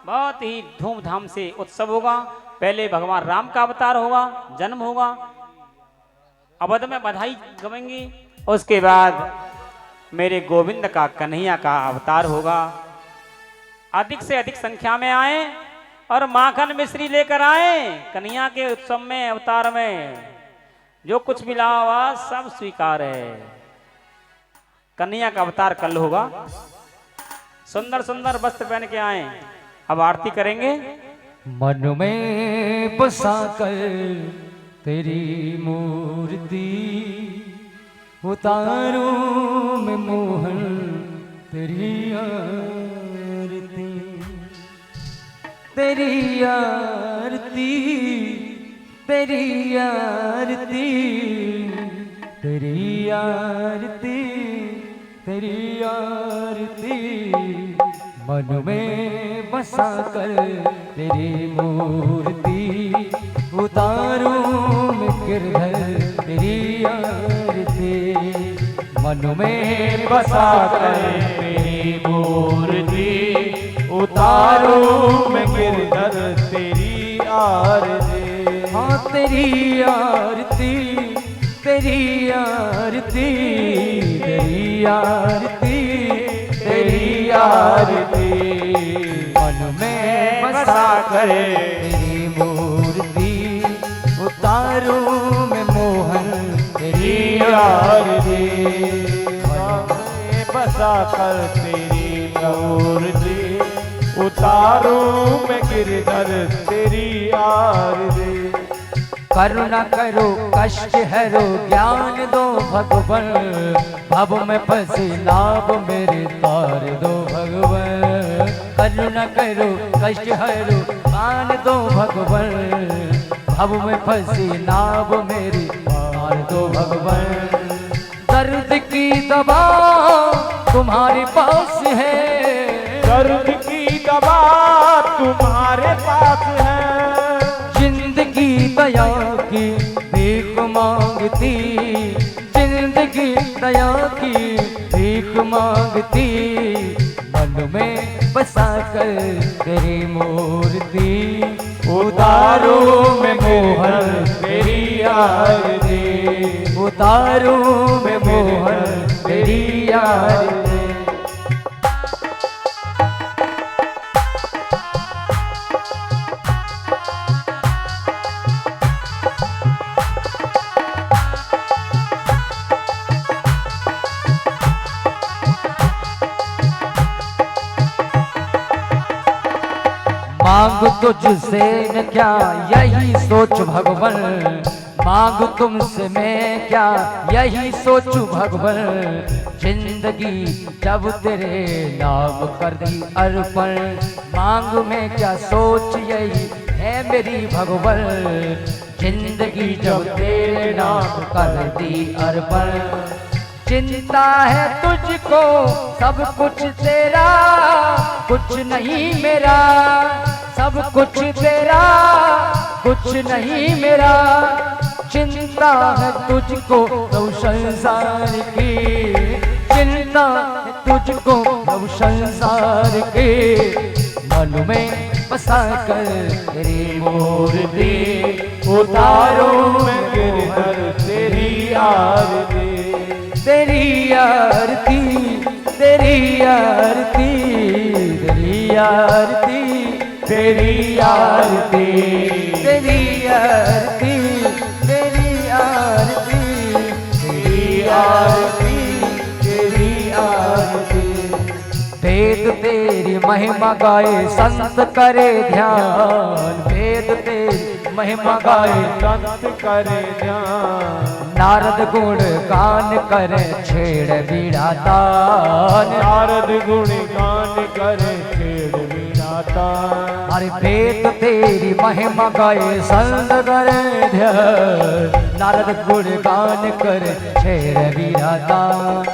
बहुत ही धूमधाम से उत्सव होगा। पहले भगवान राम का अवतार होगा, जन्म होगा, अवध में बधाई गवेंगी। उसके बाद मेरे गोविंद का, कन्हैया का अवतार होगा। अधिक से अधिक संख्या में आए और माखन मिश्री लेकर आए। कन्हैया के उत्सव में, अवतार में जो कुछ मिला हुआ सब स्वीकार है। कन्हैया का अवतार कल होगा। सुंदर सुंदर वस्त्र पहन के आए। अब आरती करेंगे। मन में बसा कर तेरी मूर्ति, उतारूं मैं मोहन तेरी आरती, तेरी आरती, तेरी आरती, तेरी आरती, तेरी आरती। मन में बसा कर तेरी मूर्ति, उतारूं मैं गिरधर तेरी आरती। मन में बसा कर तेरी मूर्ति, उतारूं मैं गिरधर तेरी आरती। हाँ, तेरी आरती, तेरी आरती, तेरी आरती, तेरी आरती। मन में बसा कर तेरी मूर्ति, उतारूं मैं मोहन तेरी आरती। बसा कर तेरी मूर्ति, उतारूं मैं गिरधर तेरी आरती। करुणा करो कष्ट हरो ज्ञान दो भगवन, भव में फंसे लाभ मेरे तार दो भगवन। करुणा करो कष्ट हरो ज्ञान दो भगवन, भव में फंसे लाभ मेरे तार दो भगवन। दर्द की दवा तुम्हारे पास है, दर्द की दवा तुम्हारे पास है। जिंदगी दया की भीख मांगती, जिंदगी दया की भीख मांगती। मन में बसा कर तेरी मूर्ति, उतारूं मैं मोहन तेरी आरती, उतारूं मैं मोहन तेरी आरती। मांग तुझसे मैं क्या यही सोच भगवन, मांग तुमसे मैं क्या यही सोचूं भगवन। जिंदगी जब तेरे नाम कर दी अर्पण, मांग में क्या सोच यही है मेरी भगवन। जिंदगी जब तेरे नाम कर दी अर्पण, चिंता है तुझको सब कुछ तेरा, कुछ नहीं मेरा। सब कुछ तेरा, कुछ नहीं मेरा। चिंता है तुझको सब संसार की, चिंता है तुझको सब संसार की। मन में बसा कर तेरी मूर्ति, उतारूं मैं गिरधर तेरी आरती। तेरी आरती, तेरी आरती, तेरी आरती, तेरी आरती, तेरी आरती, तेरी आरती, तेरी आरती, तेरी आरती। वेद तेरी महिमा गाए संत करे ध्यान, वेद तेरी महिमा गाए संत करे ध्यान, नारद गुण गान करे छेड़ बीड़ा तान, नारद गुण गान करे छेड़ बीड़ा तान। अरे वेद तेरी महिमा गाए संत करे ध्यान, नारद गुण गान करे छेड़ बीड़ा तान।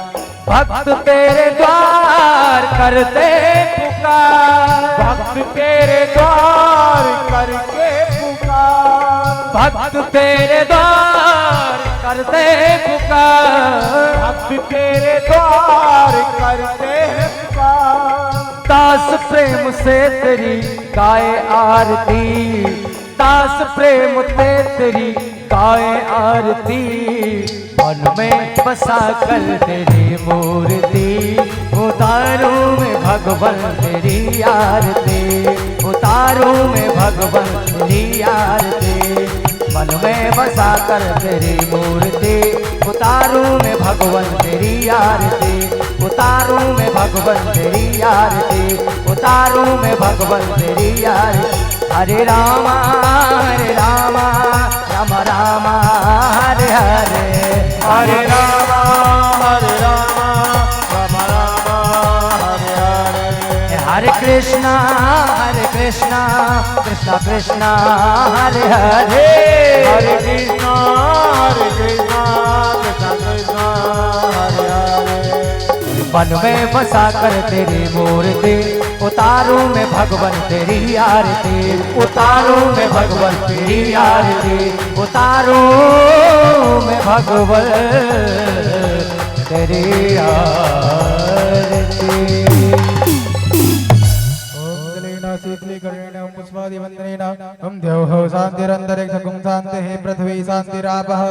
भक्त तेरे द्वार करते पुकार, भक्त तेरे द्वार करके पुकार, भक्त तेरे द्वार करते पुकार, भक्त तेरे द्वार करते पुकार। दास प्रेम से तेरी गाए आरती, दास प्रेम से तेरी गाए आरती, मन में बसा कर तेरी मूर्ति, उतारू में भगवान तेरी आरती, उतारू में भगवान तेरी आरती, मन में बसा कर तेरी मूर्ति, उतारू में भगवान तेरी आरती, उतारू में भगवान तेरी आरती, उतारू में भगवान तेरी आरती। हरे रामा राम राम हरे हरे, हरे रामा राम राम हरे हरे, हरे कृष्णा कृष्णा कृष्णा हरे हरे, हरे कृष्णा कृष्णा कृष्णा हरे हरे। मन में बसा कर तेरी मूर्ति, उतारू में भगवान तेरी आरती, उतारू में भगवान तेरी आरती, उतारू में भगवान तेरी आरती। शीतलीकरणेन पुष्पादिवन्दनेन ओम द्यौः शान्तिरन्तरिक्षं शान्तिः पृथ्वी शान्तिरापः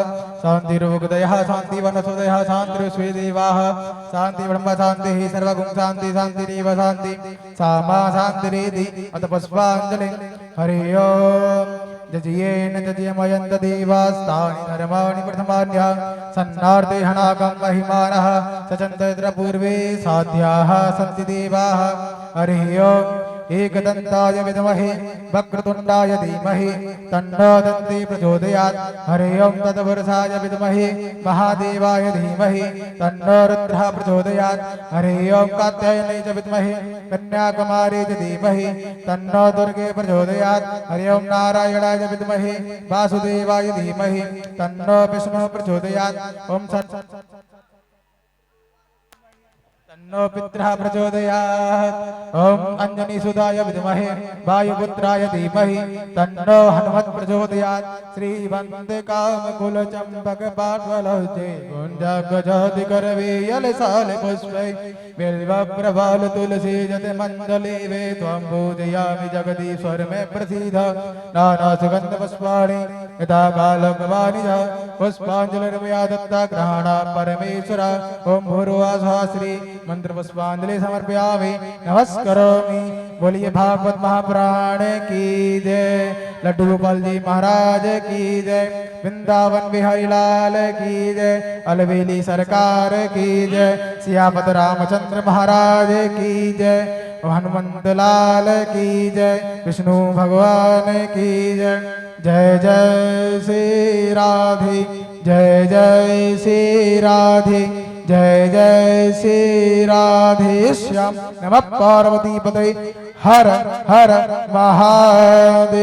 शान्तिरुदयः शान्तिवनस्पतयः शान्तिरुष्वे देवाः शान्तिब्रह्म शान्तिः सर्वगुं शान्ति शान्तिरेव शान्ति सामा शान्तिरेति अथ पुष्पाञ्जलिं। हरि ओम्। जजियेन जजियमयन्त देवास्तानि धर्माणि प्रथमान्यः सन्नार्ते हनाकं महिमानः सचन्त पूर्वे साध्याः सन्ति देवाः। हरि ओम्। एकदन्ताय विद्महे वक्रतुण्डाय धीमहि तन्नो दन्ती प्रचोदयात्। हरि ओम् तत्पुरुषाय विद्महे महादेवाय धीमहि तन्नो रुद्रः प्रचोदयात्। हरि ओम् कात्यायनाय च विद्महे कन्याकुमारी च धीमहि तन्नो दुर्गे प्रचोदयात्। हरि ओम् नारायणाय च विद्महे वासुदेवाय धीमहि तन्नो विष्णुः प्रचोदयात्। ओम् तन्नो पितरः प्रचोदयात्। ओम अंजनीसुताय विद्महे वायुपुत्राय धीमहि तन्नो हनुमत् प्रचोदयात्। श्रीवन्दे कामकुलचम्पक पाटलौचे गुञ्जागजादिकरवेयलसाले पुष्पै बिल्वप्रभाल तुलसी जतिमण्डले वे त्वं पूजयामि जगदीश्वर मे प्रसीद। नानासुगन्धपुष्पाणि यथा कालकवाणि च पुष्पाञ्जलिर्मया दत्ता ग्रहाणा परमेश्वर। ओम भूर्भुवः श्री मंत्र पुष्पांजलि समर्पयामि नमस्करोमि। बोलिए भागवत महापुराण की जय, लड्डू गोपाल जी महाराज की जय, वृंदावन बिहारी लाल की जय, अलवेली सरकार की जय, सियापत रामचंद्र महाराज की जय, हनुमंत लाल की जय, विष्णु भगवान की जय। जय जय श्री राधे, जय जय श्री राधे, जय जय श्री राधे श्याम। नमः पार्वती पते हर हर महादेव।